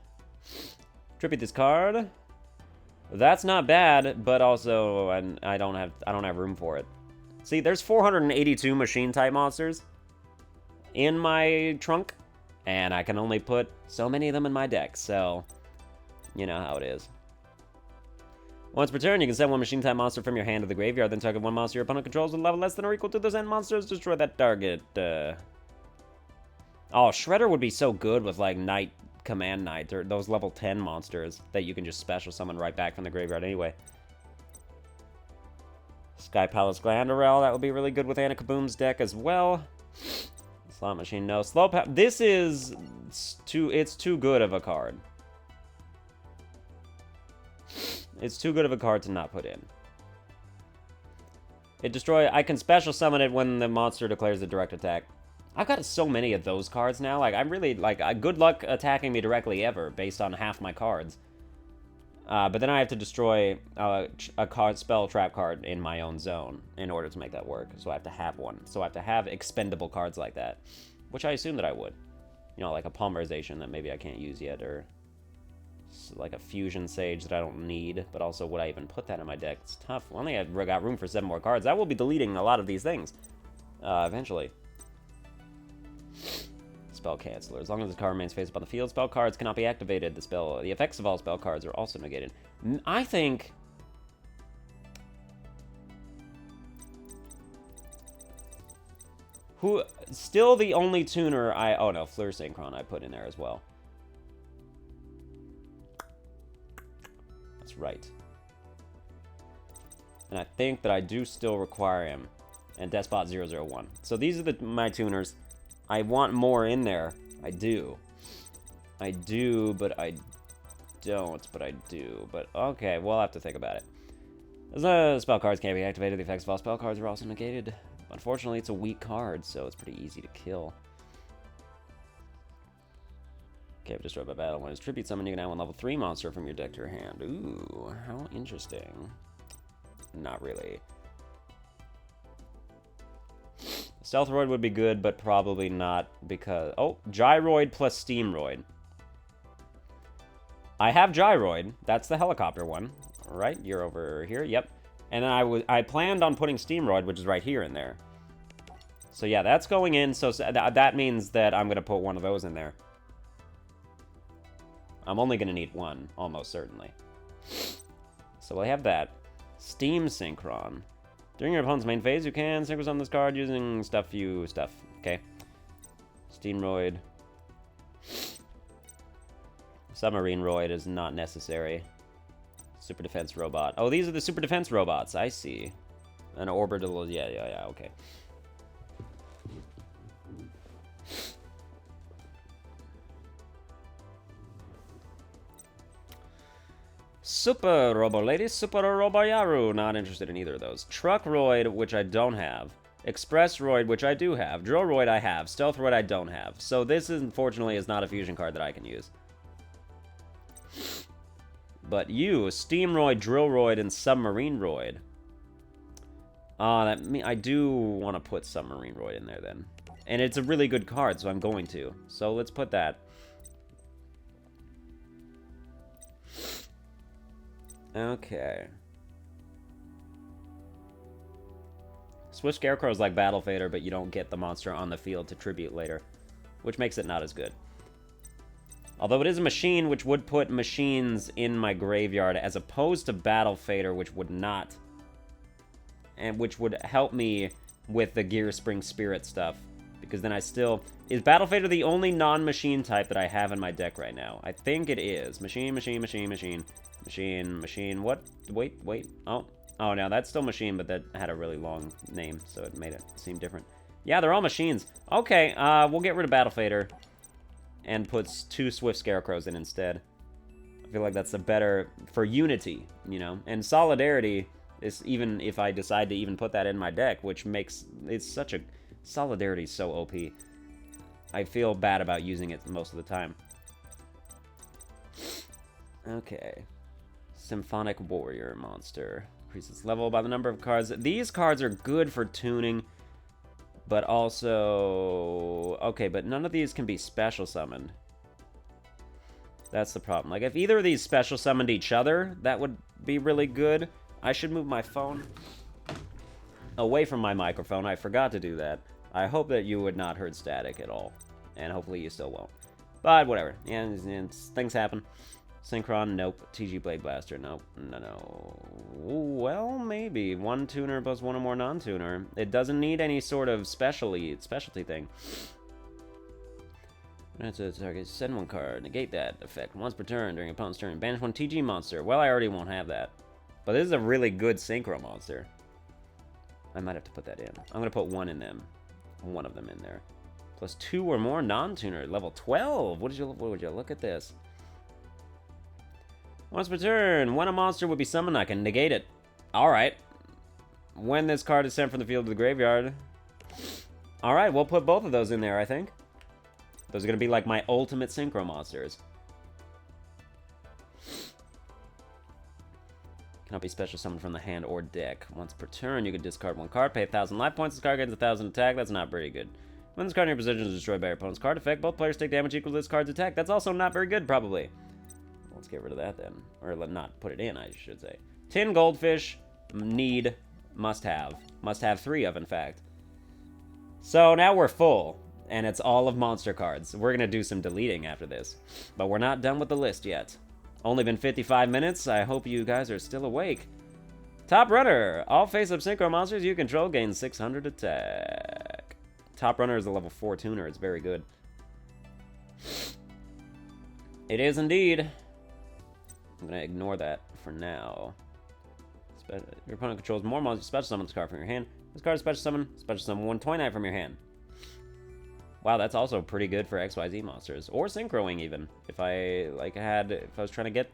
Tribute this card. That's not bad, but also I don't have room for it. See, there's 482 machine-type monsters in my trunk, and I can only put so many of them in my deck, so you know how it is. Once per turn, you can send 1 machine-type monster from your hand to the graveyard, then target 1 monster your opponent controls with a level less than or equal to those end monsters. Destroy that target. Oh, Shredder would be so good with, like, Knight, Command Knight, or those level 10 monsters that you can just special summon right back from the graveyard anyway. This Sky Palace Glandorel, that would be really good with Anna Kaboom's deck as well. Slot Machine, no. This is it's too good of a card. It's too good of a card to not put in. I can special summon it when the monster declares a direct attack. I've got so many of those cards now. Like, I'm really, like, good luck attacking me directly ever, based on half my cards. But then I have to destroy a spell trap card in my own zone in order to make that work. So I have to have one. So I have to have expendable cards like that, which I assume that I would. You know, like a Polymerization that maybe I can't use yet, or like a Fusion Sage that I don't need, but also would I even put that in my deck? It's tough. Well, I've got room for 7 more cards. I will be deleting a lot of these things eventually. Spell Canceller. As long as the card remains face up on the field, spell cards cannot be activated. The effects of all spell cards are also negated. I think... Still the only tuner oh no, Fleur Synchron I put in there as well. That's right. And I think that I do still require him. And Despot 001. So these are my tuners. I want more in there. I do. I do, but I don't. But I do. But okay, we'll have to think about it. As spell cards can't be activated, the effects of all spell cards are also negated. Unfortunately, it's a weak card, so it's pretty easy to kill. Can't be destroyed by battle. When it's tribute summon, you can add one level 3 monster from your deck to your hand. Ooh, how interesting. Not really. Stealthroid would be good, but probably not because... Oh, Gyroid plus Steamroid. I have Gyroid. That's the helicopter one. All right, you're over here. Yep. And then I planned on putting Steamroid, which is right here in there. So yeah, that's going in. So that means that I'm going to put one of those in there. I'm only going to need one, almost certainly. So we'll have that. Steam Synchron. During your opponent's main phase, you can synchro summon this card using stuff. Okay. Steamroid. Submarine Roid is not necessary. Super Defense Robot. Oh, these are the Super Defense Robots. I see. An Orbital. Yeah, okay. Super Robo Lady, Super Robo Yaru. Not interested in either of those. Truck Roid, which I don't have. Express Roid, which I do have. Drill Roid I have. Stealth Roid I don't have. So this, unfortunately, is not a fusion card that I can use. But you, Steam Roid, Drill Roid, and Submarine Roid. I do want to put Submarine Roid in there then. And it's a really good card, so I'm going to. So let's put that. Okay. Swift Scarecrow is like Battle Fader, but you don't get the monster on the field to tribute later, which makes it not as good. Although it is a machine, which would put machines in my graveyard, as opposed to Battle Fader, which would not. And which would help me with the Gear Spring Spirit stuff. Because then I still... Is Battle Fader the only non-machine type that I have in my deck right now? I think it is. Machine. What? Wait. Oh, no, that's still machine, but that had a really long name, so it made it seem different. Yeah, they're all machines. Okay, we'll get rid of Battle Fader and put 2 Swift Scarecrows in instead. I feel like that's the better for unity, you know? And Solidarity is, even if I decide to even put that in my deck, which makes... It's such a... Solidarity is so OP. I feel bad about using it most of the time. Okay. Symphonic Warrior monster. Increases level by the number of cards. These cards are good for tuning, but also... Okay, but none of these can be special summoned. That's the problem. Like, if either of these special summoned each other, that would be really good. I should move my phone away from my microphone. I forgot to do that. I hope that you would not heard static at all. And hopefully you still won't. But whatever. Yeah, things happen. Synchron, nope. TG Blade Blaster, nope. No. Well, maybe. 1 tuner plus 1 or more non-tuner. It doesn't need any sort of specialty thing. That's a target. Send 1 card. Negate that effect once per turn during opponent's turn. Banish 1 TG monster. Well, I already won't have that. But this is a really good Synchro monster. I might have to put that in. I'm going to put one in them. One of them in there. Plus 2 or more non-tuner. Level 12. What would you look at this? Once per turn, when a monster would be summoned, I can negate it. Alright. When this card is sent from the field to the graveyard. Alright, we'll put both of those in there, I think. Those are going to be like my ultimate synchro monsters. Cannot be special summoned from the hand or deck. Once per turn, you can discard 1 card, pay 1,000 life points. This card gains 1,000 attack. That's not very good. When this card in your possession is destroyed by your opponent's card effect, both players take damage equal to this card's attack. That's also not very good, probably. Let's get rid of that then. Or not put it in, I should say. 10 goldfish. Need. Must have. Must have 3 of, in fact. So now we're full. And it's all of monster cards. We're going to do some deleting after this. But we're not done with the list yet. Only been 55 minutes. I hope you guys are still awake. Top Runner. All face-up synchro monsters you control gain 600 attack. Top Runner is a level 4 tuner. It's very good. It is indeed. I'm going to ignore that for now. Your opponent controls more monsters. Special summon this card from your hand. This card is special summon 129 from your hand. Wow, that's also pretty good for XYZ monsters. Or synchroing, even. If I, if I was trying to get,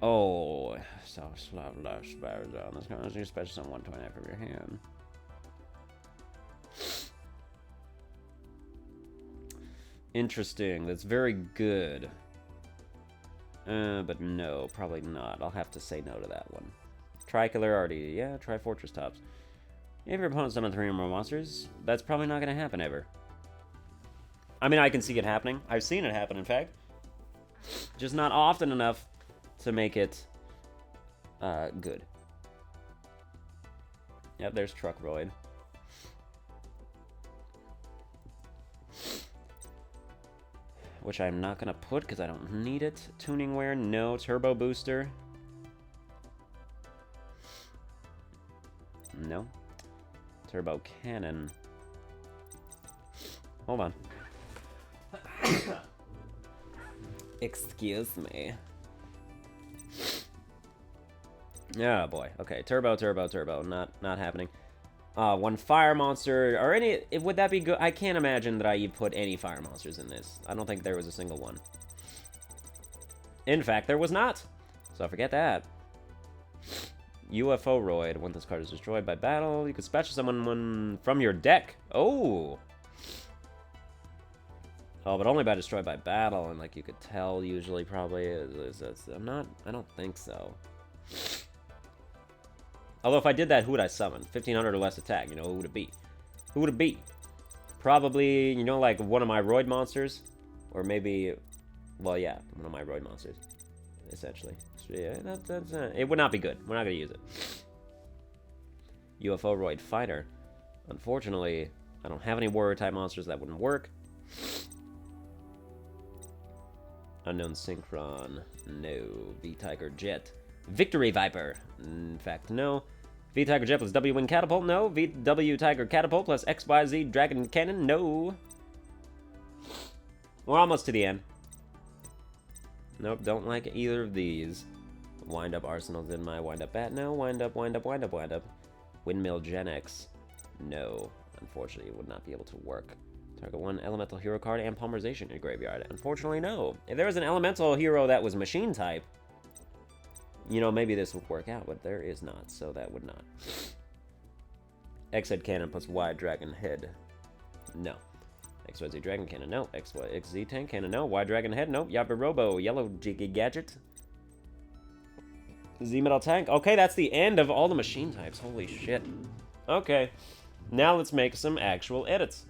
oh. So, this card is special summon 129 from your hand. Interesting. That's very good. But no, probably not. I'll have to say no to that one. Tricolor already, yeah, try Fortress Tops. If your opponent summons 3 or more monsters, that's probably not going to happen ever. I mean, I can see it happening. I've seen it happen, in fact. Just not often enough to make it good. Yep, there's Truckroid. Which I'm not going to put because I don't need it. Tuning Wear, no. Turbo Booster. No. Turbo Cannon. Hold on. Excuse me. Oh boy. Okay, Turbo. Not happening. One fire monster, or any, would that be good? I can't imagine that I put any fire monsters in this. I don't think there was a single one. In fact, there was not. So forget that. UFO Roid. When this card is destroyed by battle, you can special summon one from your deck. Oh! Oh, but only by destroyed by battle, and like you could tell, usually, probably, I don't think so. Although if I did that, who would I summon? 1,500 or less attack, you know, who would it be? Who would it be? Probably, you know, like one of my Roid monsters? Or maybe, well, yeah, one of my Roid monsters, essentially. So, yeah, it would not be good. We're not going to use it. UFO Roid Fighter. Unfortunately, I don't have any warrior-type monsters that wouldn't work. Unknown Synchron. No. V-Tiger Jet. Victory Viper. In fact, no. V-Tiger Jet plus W-Wing Catapult. No. VW Tiger Catapult plus XYZ Dragon Cannon. No. We're almost to the end. Nope, don't like either of these. Wind-up Arsenal's in my Wind-up Bat. No. Wind-up. Windmill Gen X. No. Unfortunately, it would not be able to work. Target 1 elemental hero card and Polymerization in your graveyard. Unfortunately, no. If there was an elemental hero that was machine type, you know, maybe this would work out, but there is not, so that would not. X-Head Cannon plus Y Dragon Head. No. XYZ Dragon Cannon, no. XZ Tank Cannon, no. Y Dragon Head, no. Yabba Robo, Yellow Jiggy Gadget. Z-Metal Tank. Okay, that's the end of all the machine types. Holy shit. Okay. Now let's make some actual edits.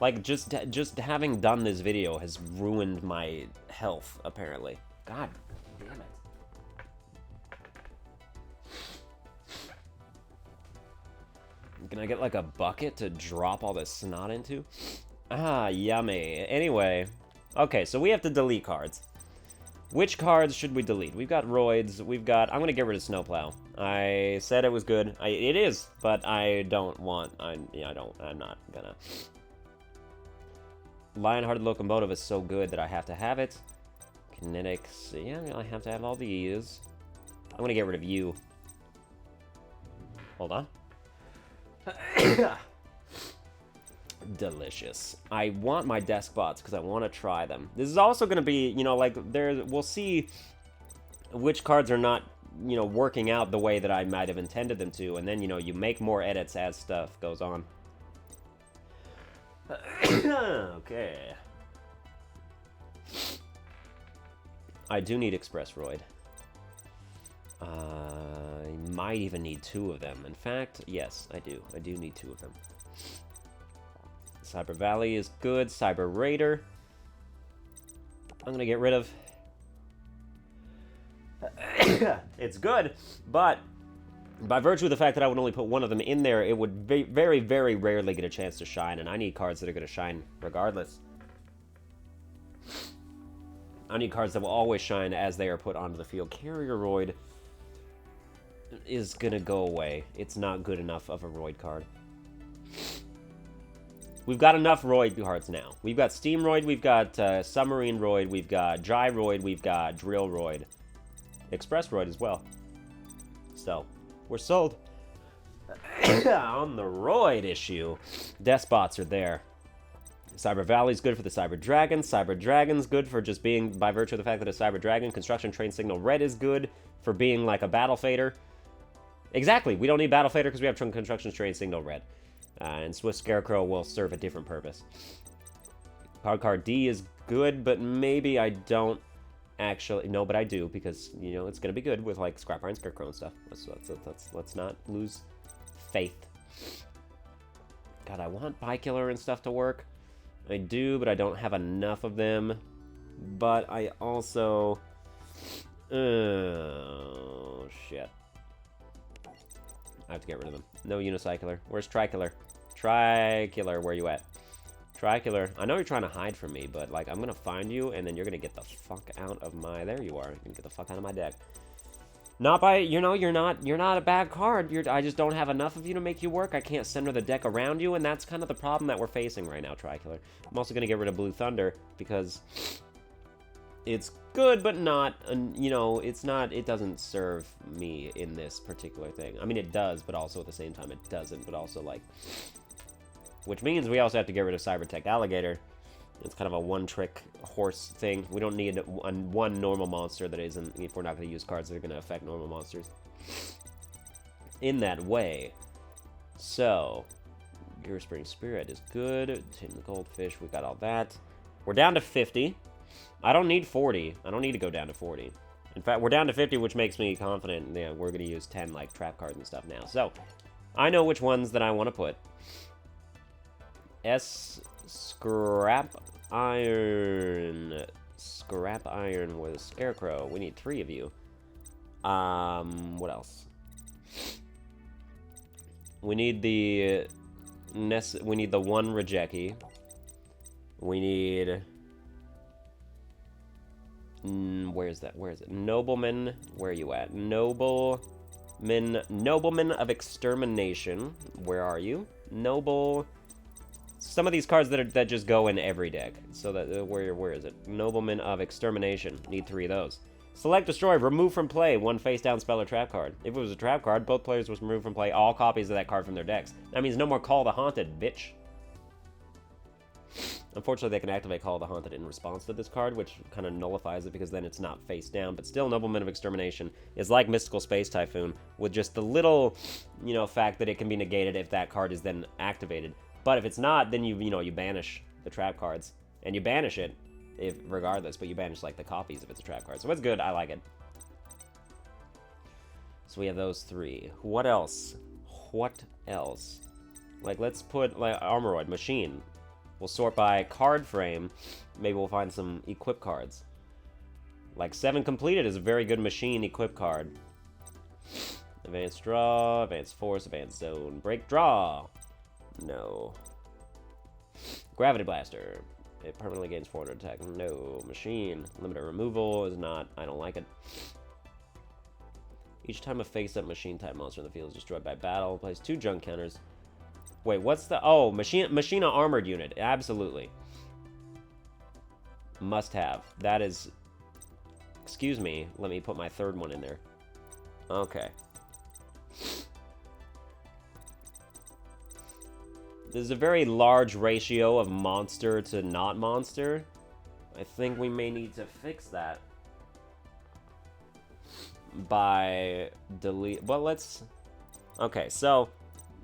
Like, just having done this video has ruined my health, apparently. God damn it. Can I get, like, a bucket to drop all this snot into? Ah, yummy. Anyway. Okay, so we have to delete cards. Which cards should we delete? We've got Roids. We've got... I'm gonna get rid of Snowplow. I said it was good. It is, but I don't want... I'm not gonna... Lionhearted Locomotive is so good that I have to have it. Kinetics, yeah, I have to have all these. I'm gonna get rid of you. Hold on. Delicious. I want my desk bots because I want to try them. This is also going to be, you know, like, we'll see which cards are not, you know, working out the way that I might have intended them to, and then, you know, you make more edits as stuff goes on. Okay. I do need Express Roid. I might even need 2 of them. In fact, yes, I do. I do need 2 of them. Cyber Valley is good. Cyber Raider, I'm gonna get rid of. It's good, but by virtue of the fact that I would only put 1 of them in there, it would very, very rarely get a chance to shine, and I need cards that are going to shine regardless. I need cards that will always shine as they are put onto the field. Carrier Roid is going to go away. It's not good enough of a Roid card. We've got enough Roid cards now. We've got Steam Roid, we've got Submarine Roid, we've got Gyroid, we've got Drill Roid. Express Roid as well. So, we're sold. On the Roid issue, Despots are there. Cyber Valley's good for the Cyber Dragon. Cyber Dragon's good for just being, by virtue of the fact that a Cyber Dragon. Construction Train Signal Red is good for being like a Battle Fader. Exactly, we don't need Battle Fader because we have Construction Train Signal Red. And Swift Scarecrow will serve a different purpose. Card D is good, but maybe I don't actually... No, but I do, because, you know, it's going to be good with, like, Scrap Iron Scarecrow and stuff. Let's not lose faith. God, I want Bikiller and stuff to work. I do, but I don't have enough of them. But I also... Oh, shit. I have to get rid of them. No Unicycler. Where's Tricolor? Tricolor, where you at? Tricolor. I know you're trying to hide from me, but, like, I'm gonna find you, and then you're gonna get the fuck out of my... There you are. You're gonna get the fuck out of my deck. Not by... You know, you're not a bad card. I just don't have enough of you to make you work. I can't center the deck around you, and that's kind of the problem that we're facing right now, Tricolor. I'm also gonna get rid of Blue Thunder, because... It's good, but not, you know, it's not, it doesn't serve me in this particular thing. I mean, it does, but also at the same time, it doesn't, but also, like, which means we also have to get rid of Cybertech Alligator. It's kind of a one-trick horse thing. We don't need one normal monster that isn't, if we're not going to use cards that are going to affect normal monsters in that way. So, Gear Spring Spirit is good. Tin the Goldfish, we got all that. We're down to 50. I don't need 40. I don't need to go down to 40. In fact, we're down to 50, which makes me confident. Yeah, we're going to use 10, like, trap cards and stuff now. So, I know which ones that I want to put. Scrap Iron. Scrap Iron with Scarecrow. We need 3 of you. What else? We need the... We need the 1 Rejeki. We need... where is that? Where is it? Nobleman. Where are you at? Nobleman of Extermination. Where are you? Noble. Some of these cards that just go in every deck. So that where is it? Nobleman of Extermination. Need 3 of those. Select Destroy. Remove from play 1 face down spell or trap card. If it was a trap card, both players must remove from play all copies of that card from their decks. That means no more Call the Haunted, bitch. Unfortunately, they can activate Call of the Haunted in response to this card, which kind of nullifies it because then it's not face down. But still, Nobleman of Extermination is like Mystical Space Typhoon, with just the little, you know, fact that it can be negated if that card is then activated. But if it's not, then you banish the trap cards, and you banish it regardless. But you banish like the copies if it's a trap card. So it's good. I like it. So we have those 3. What else? What else? Like, let's put like Armoroid Machine. We'll sort by card frame. Maybe we'll find some equip cards. Like 7 completed is a very good machine equip card. Advanced draw, advanced force, advanced zone, break draw. No. Gravity blaster. It permanently gains 400 attack. No. Machine. Limited removal is not. I don't like it. Each time a face-up machine-type monster in the field is destroyed by battle, place 2 junk counters. Wait, what's the... Oh, Machina Armored Unit. Absolutely. Must have. That is... Excuse me. Let me put my 3rd one in there. Okay. There's a very large ratio of monster to not monster. I think we may need to fix that by delete. Well, let's. Okay, so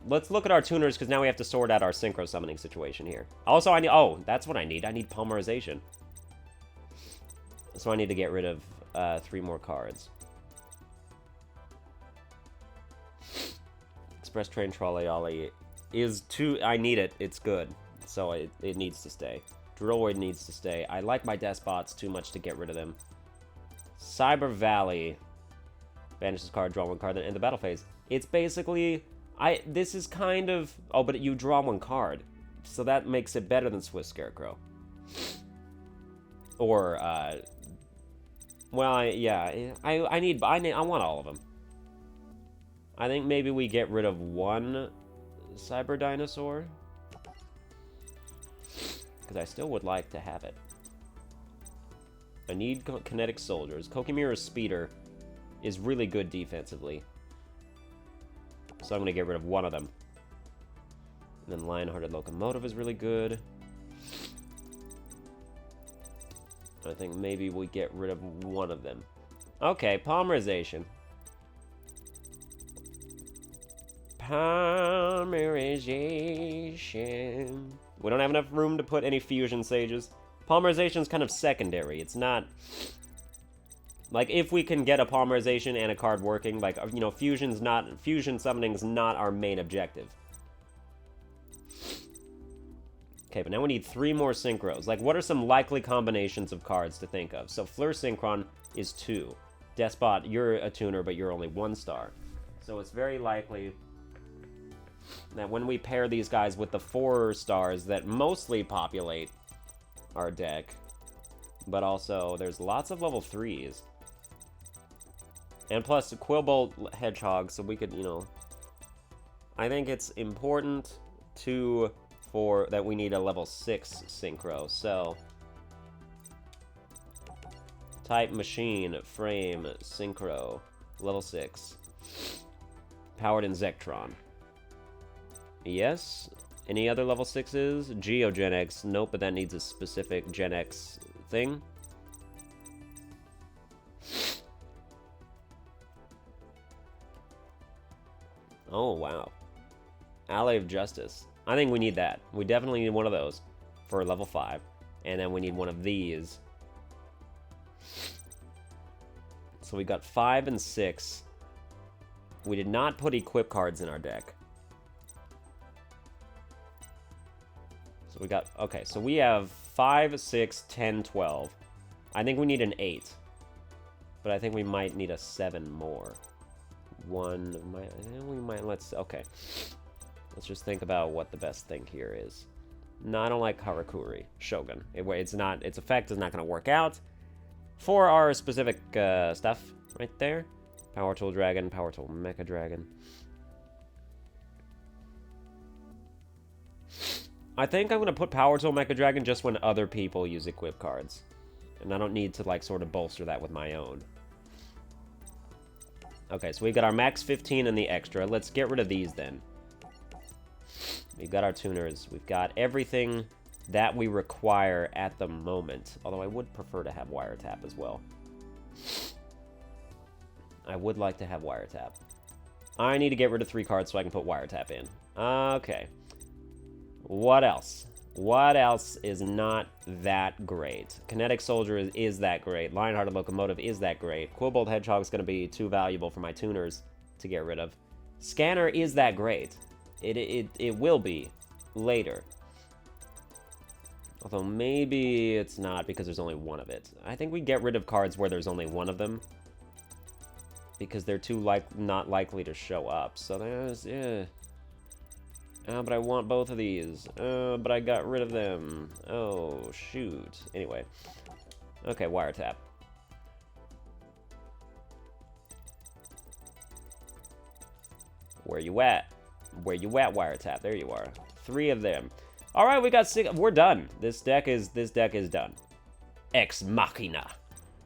let's look at our tuners because now we have to sort out our synchro summoning situation here. Also, I need. Oh, that's what I need. I need polymerization. So I need to get rid of 3 more cards. Express Train Trolley Ollie is too... I need it. It's good. So it needs to stay. Droid needs to stay. I like my Despots too much to get rid of them. Cyber Valley. Banish this card, draw 1 card, then end the battle phase. It's basically... This is kind of... Oh, but you draw 1 card. So that makes it better than Swiss Scarecrow. Or, well, yeah. I want all of them. I think maybe we get rid of 1 Cyber Dinosaur. Because I still would like to have it. I need Kinetic Soldiers. Kokimira's Speeder is really good defensively. So I'm going to get rid of 1 of them. And then Lionhearted Locomotive is really good. I think maybe we get rid of 1 of them. Okay, polymerization. Polymerization. We don't have enough room to put any fusion sages. Polymerization is kind of secondary. It's not... Like, if we can get a polymerization and a card working, like, you know, fusion summoning is not our main objective. Okay, but now we need 3 more synchros. Like, what are some likely combinations of cards to think of? So, Fleur Synchron is 2. Despot, you're a tuner, but you're only 1 star. So it's very likely that when we pair these guys with the 4 stars that mostly populate our deck, but also there's lots of level 3s. And plus, Quillbolt Hedgehog, so we could, you know... I think it's important that we need a level 6 synchro, so... Type Machine, Frame, Synchro, level 6. Powered in Zectron. Yes? Any other level 6s? Yugioh Gen X, nope, but that needs a specific Gen X thing. Oh, wow. Alley of Justice. I think we need that. We definitely need 1 of those for level 5. And then we need 1 of these. So we got 5 and 6. We did not put equip cards in our deck. So we got... Okay, so we have 5, 6, 10, 12. I think we need an 8. But I think we might need a 7 more. Okay. Let's just think about what the best thing here is. No, I don't like Karakuri. Shogun. Its effect is not going to work out for our specific stuff right there. Power Tool Dragon, Power Tool Mecha Dragon. I think I'm going to put Power Tool Mecha Dragon just when other people use equip cards. And I don't need to, like, sort of bolster that with my own. Okay, so we've got our max 15 and the extra. Let's get rid of these then. We've got our tuners. We've got everything that we require at the moment. Although I would prefer to have Wiretap as well. I would like to have Wiretap. I need to get rid of 3 cards so I can put Wiretap in. Okay. What else? What else is not that great? Kinetic Soldier is that great. Lionhearted Locomotive is that great. Quillbolt Hedgehog is going to be too valuable for my tuners to get rid of. Scanner is that great. It will be later. Although maybe it's not because there's only 1 of it. I think we get rid of cards where there's only 1 of them. Because they're too not likely to show up. So there's... but I want both of these. But I got rid of them. Oh, shoot. Anyway. Okay, Wiretap. Where you at? Where you at, Wiretap? There you are. 3 of them. Alright, we got 6. We're done. This deck is done. Ex Machina.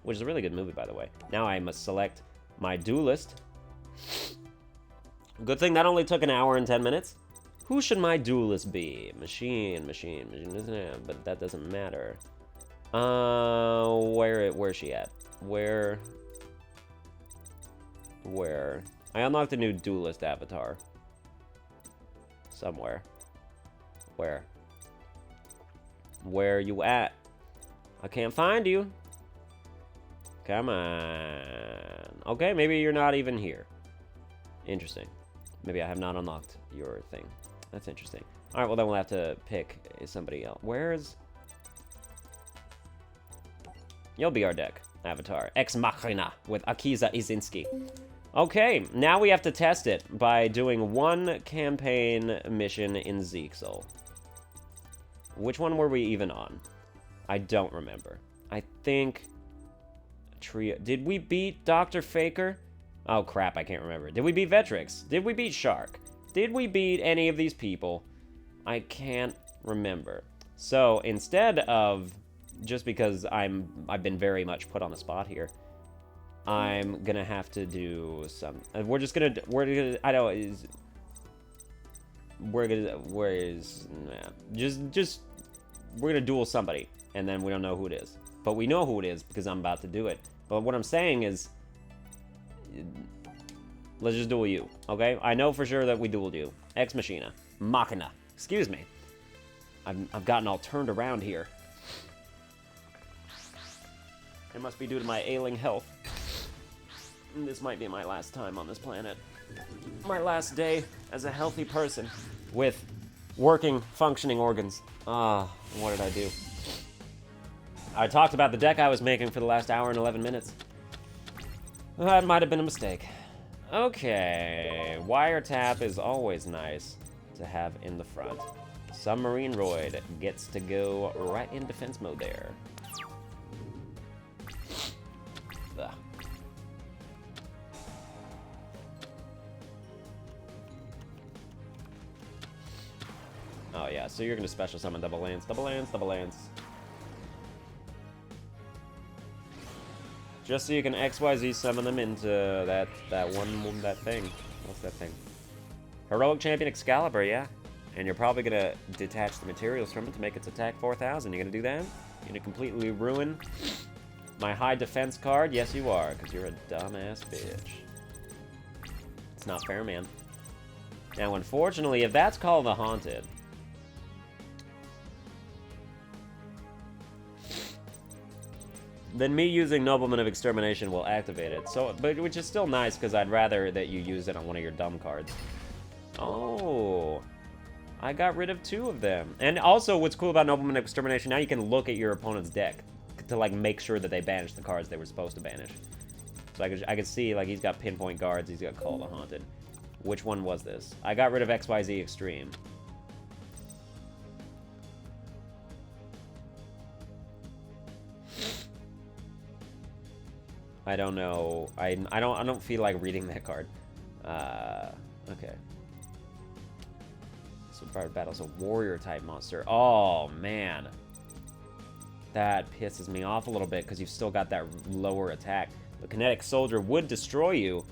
Which is a really good movie, by the way. Now I must select my Duelist. Good thing that only took an hour and 10 minutes. Who should my duelist be? Machine, but that doesn't matter. Where's she at? Where? I unlocked a new duelist avatar. Somewhere. Where? Where you at? I can't find you. Come on. Okay, maybe you're not even here. Interesting. Maybe I have not unlocked your thing. That's interesting. Alright, well then we'll have to pick somebody else. Where's... You'll be our deck avatar. Ex Machina with Akiza Izinski. Okay, now we have to test it by doing one campaign mission in Zexal. Which one were we even on? I don't remember. I think... Trio... Did we beat Dr. Faker? Oh crap, I can't remember. Did we beat Vetrix? Did we beat Shark? Did we beat any of these people? I can't remember. So instead of... Just because I've been very much put on the spot here, I'm gonna have to do some... We're gonna... I know, we're gonna duel somebody, and then we don't know who it is. But we know who it is, because I'm about to do it. But what I'm saying is... Let's just duel you, okay? I know for sure that we dueled you. Ex Machina. Machina. Excuse me. I've gotten all turned around here. It must be due to my ailing health. This might be my last time on this planet. My last day as a healthy person with working, functioning organs. What did I do? I talked about the deck I was making for the last hour and 11 minutes. That might have been a mistake. Okay, wiretap is always nice to have in the front. Submarine Roid gets to go right in defense mode there. Ugh. Oh yeah, so you're gonna special summon double lance, double lance, double lance. Just so you can XYZ summon them into that thing. What's that thing? Heroic Champion Excalibur, yeah. And you're probably gonna detach the materials from it to make its attack 4,000. You gonna do that? You gonna completely ruin my high defense card? Yes, you are, because you're a dumbass bitch. It's not fair, man. Now, unfortunately, if that's called the Haunted... then me using Nobleman of Extermination will activate it. So, but which is still nice, because I'd rather that you use it on one of your dumb cards. Oh, I got rid of 2 of them. And also, what's cool about Nobleman of Extermination, now you can look at your opponent's deck to, like, make sure that they banish the cards they were supposed to banish. So I could see, like, he's got Pinpoint Guards, he's got Call the Haunted. Which one was this? I got rid of XYZ Extreme. I don't know. I don't feel like reading that card. Okay. So battle's a warrior type monster. Oh man, that pisses me off a little bit because you've still got that lower attack. The Kinetic Soldier would destroy you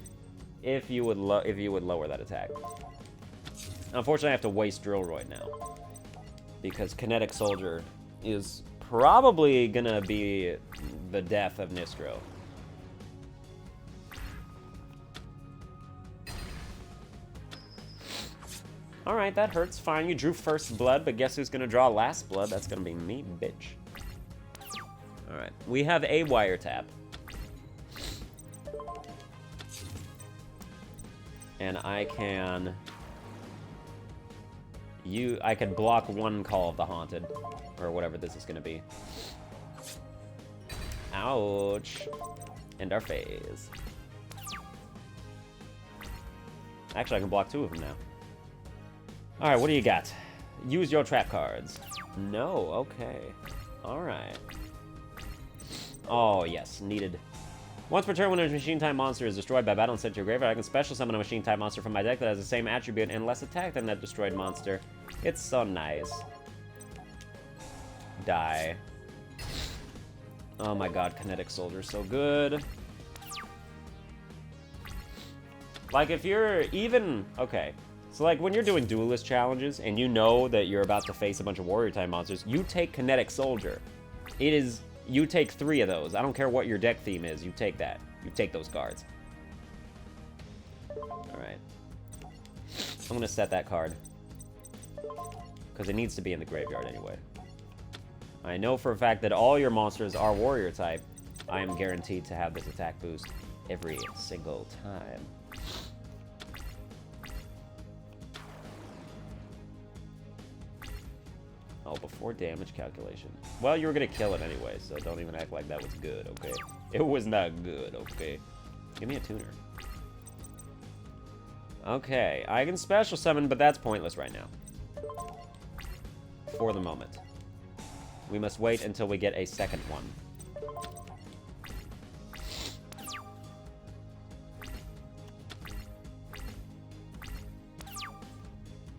if you would lower that attack. Unfortunately, I have to waste Drillroid now because Kinetic Soldier is probably gonna be the death of Nistro. Alright, that hurts. Fine, you drew first blood, but guess who's gonna draw last blood? That's gonna be me, bitch. Alright, we have a wiretap. And I can... I could block 1 Call of the Haunted. Or whatever this is gonna be. Ouch. End our phase. Actually, I can block 2 of them now. Alright, what do you got? Use your trap cards. No, okay. Alright. Oh, yes, needed. Once per turn, when a machine-type monster is destroyed by battle and sent to your graveyard, I can special summon a machine-type monster from my deck that has the same attribute and less attack than that destroyed monster. It's so nice. Die. Oh my god, Kinetic Soldier's so good. Like, if you're even... Okay. So, like, when you're doing Duelist challenges and you know that you're about to face a bunch of warrior-type monsters, you take Kinetic Soldier. It is... You take 3 of those. I don't care what your deck theme is. You take that. You take those cards. Alright. I'm gonna set that card. Because it needs to be in the graveyard anyway. I know for a fact that all your monsters are warrior-type. I am guaranteed to have this attack boost every single time. Oh, before damage calculation. Well, you were gonna kill it anyway, so don't even act like that was good, okay? It was not good, okay? Give me a tuner. Okay, I can special summon, but that's pointless right now. For the moment. We must wait until we get a second one.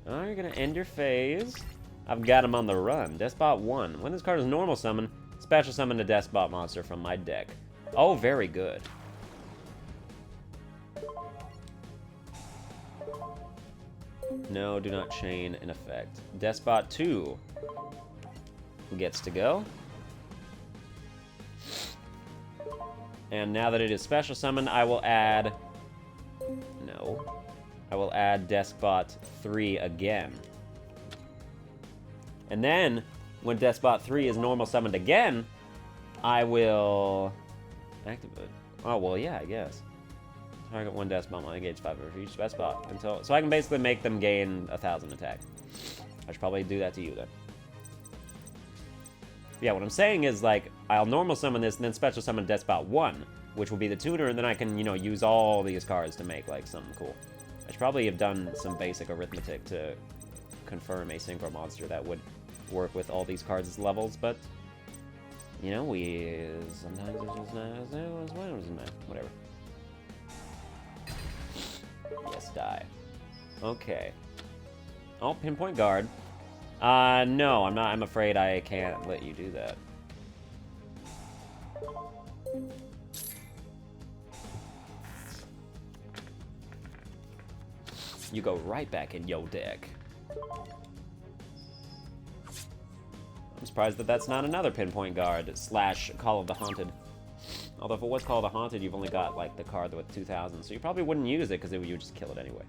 Oh, you're gonna end your phase. I've got him on the run. Despot 1. When this card is normal summon, special summon a Despot monster from my deck. Oh, very good. No, do not chain in effect. Despot 2 gets to go. And now that it is special summon, I will add... No. I will add Despot 3 again. And then, when Despot 3 is normal summoned again, I will activate. Oh, well, yeah, I guess. Target 1 Despot, I engage 5 for each Despot until. So I can basically make them gain 1,000 attack. I should probably do that to you then. Yeah, what I'm saying is, like, I'll normal summon this and then special summon Despot 1, which will be the tuner, and then I can, you know, use all these cards to make, like, something cool. I should probably have done some basic arithmetic to confirm a synchro monster that would work with all these cards' levels, but, you know, we sometimes it's just whatever. Yes, die. Okay. Oh, pinpoint guard. No, I'm not. I'm afraid I can't let you do that. You go right back in your deck. I'm surprised that that's not another pinpoint guard / Call of the Haunted. Although if it was Call of the Haunted, you've only got, like, the card with 2,000, so you probably wouldn't use it because you would just kill it anyway.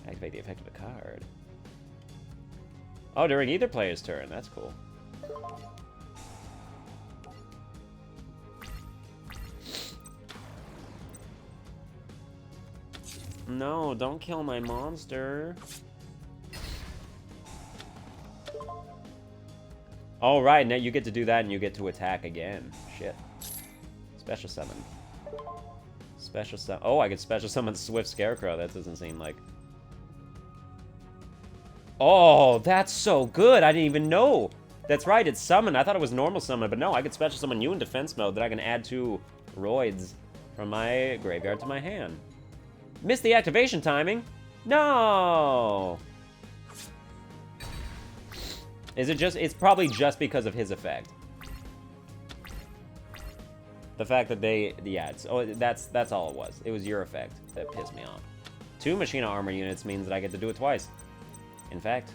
Activate the effect of the card. Oh, during either player's turn. That's cool. No, don't kill my monster. Oh, right, now you get to do that and you get to attack again. Shit. Special summon. Special summon. Oh, I could special summon Swift Scarecrow. That doesn't seem like... Oh, that's so good. I didn't even know. That's right, it's summon. I thought it was normal summon, but no, I could special summon you in defense mode. Then I can add 2 Roids from my graveyard to my hand. Missed the activation timing. No. Is it just... It's probably just because of his effect. The fact that they... Yeah, it's... Oh, that's all it was. It was your effect that pissed me off. 2 Machina Armor units means that I get to do it twice. In fact.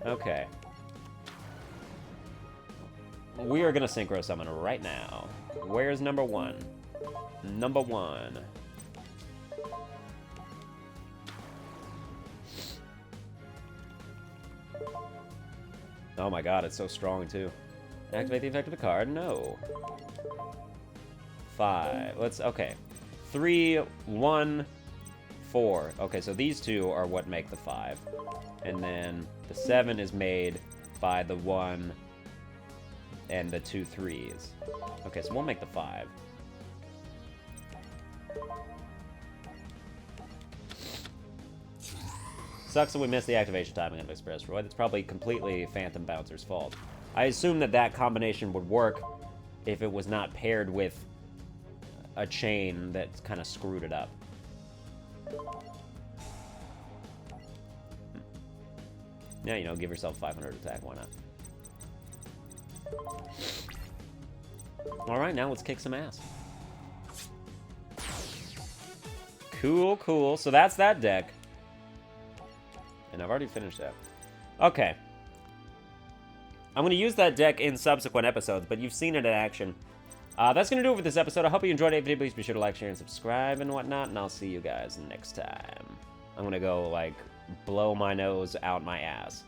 Okay. We are gonna synchro summon right now. Where's number 1? Number 1. Oh my god, it's so strong too. Activate the effect of the card? No. 5. Let's... Okay. 3, 1, 4. Okay, so these 2 are what make the 5. And then the 7 is made by the 1 and the 2 3s. Okay, so we'll make the 5. Sucks that we missed the activation timing of Express Roy. That's probably completely Phantom Bouncer's fault. I assume that that combination would work if it was not paired with a chain that kind of screwed it up. Yeah, you know, give yourself 500 attack, why not? Alright, now let's kick some ass. Cool, cool. So that's that deck. And I've already finished that. Okay. I'm going to use that deck in subsequent episodes, but you've seen it in action. That's going to do it for this episode. I hope you enjoyed it. If you did, please be sure to like, share, and subscribe and whatnot, and I'll see you guys next time. I'm going to go, like, blow my nose out my ass.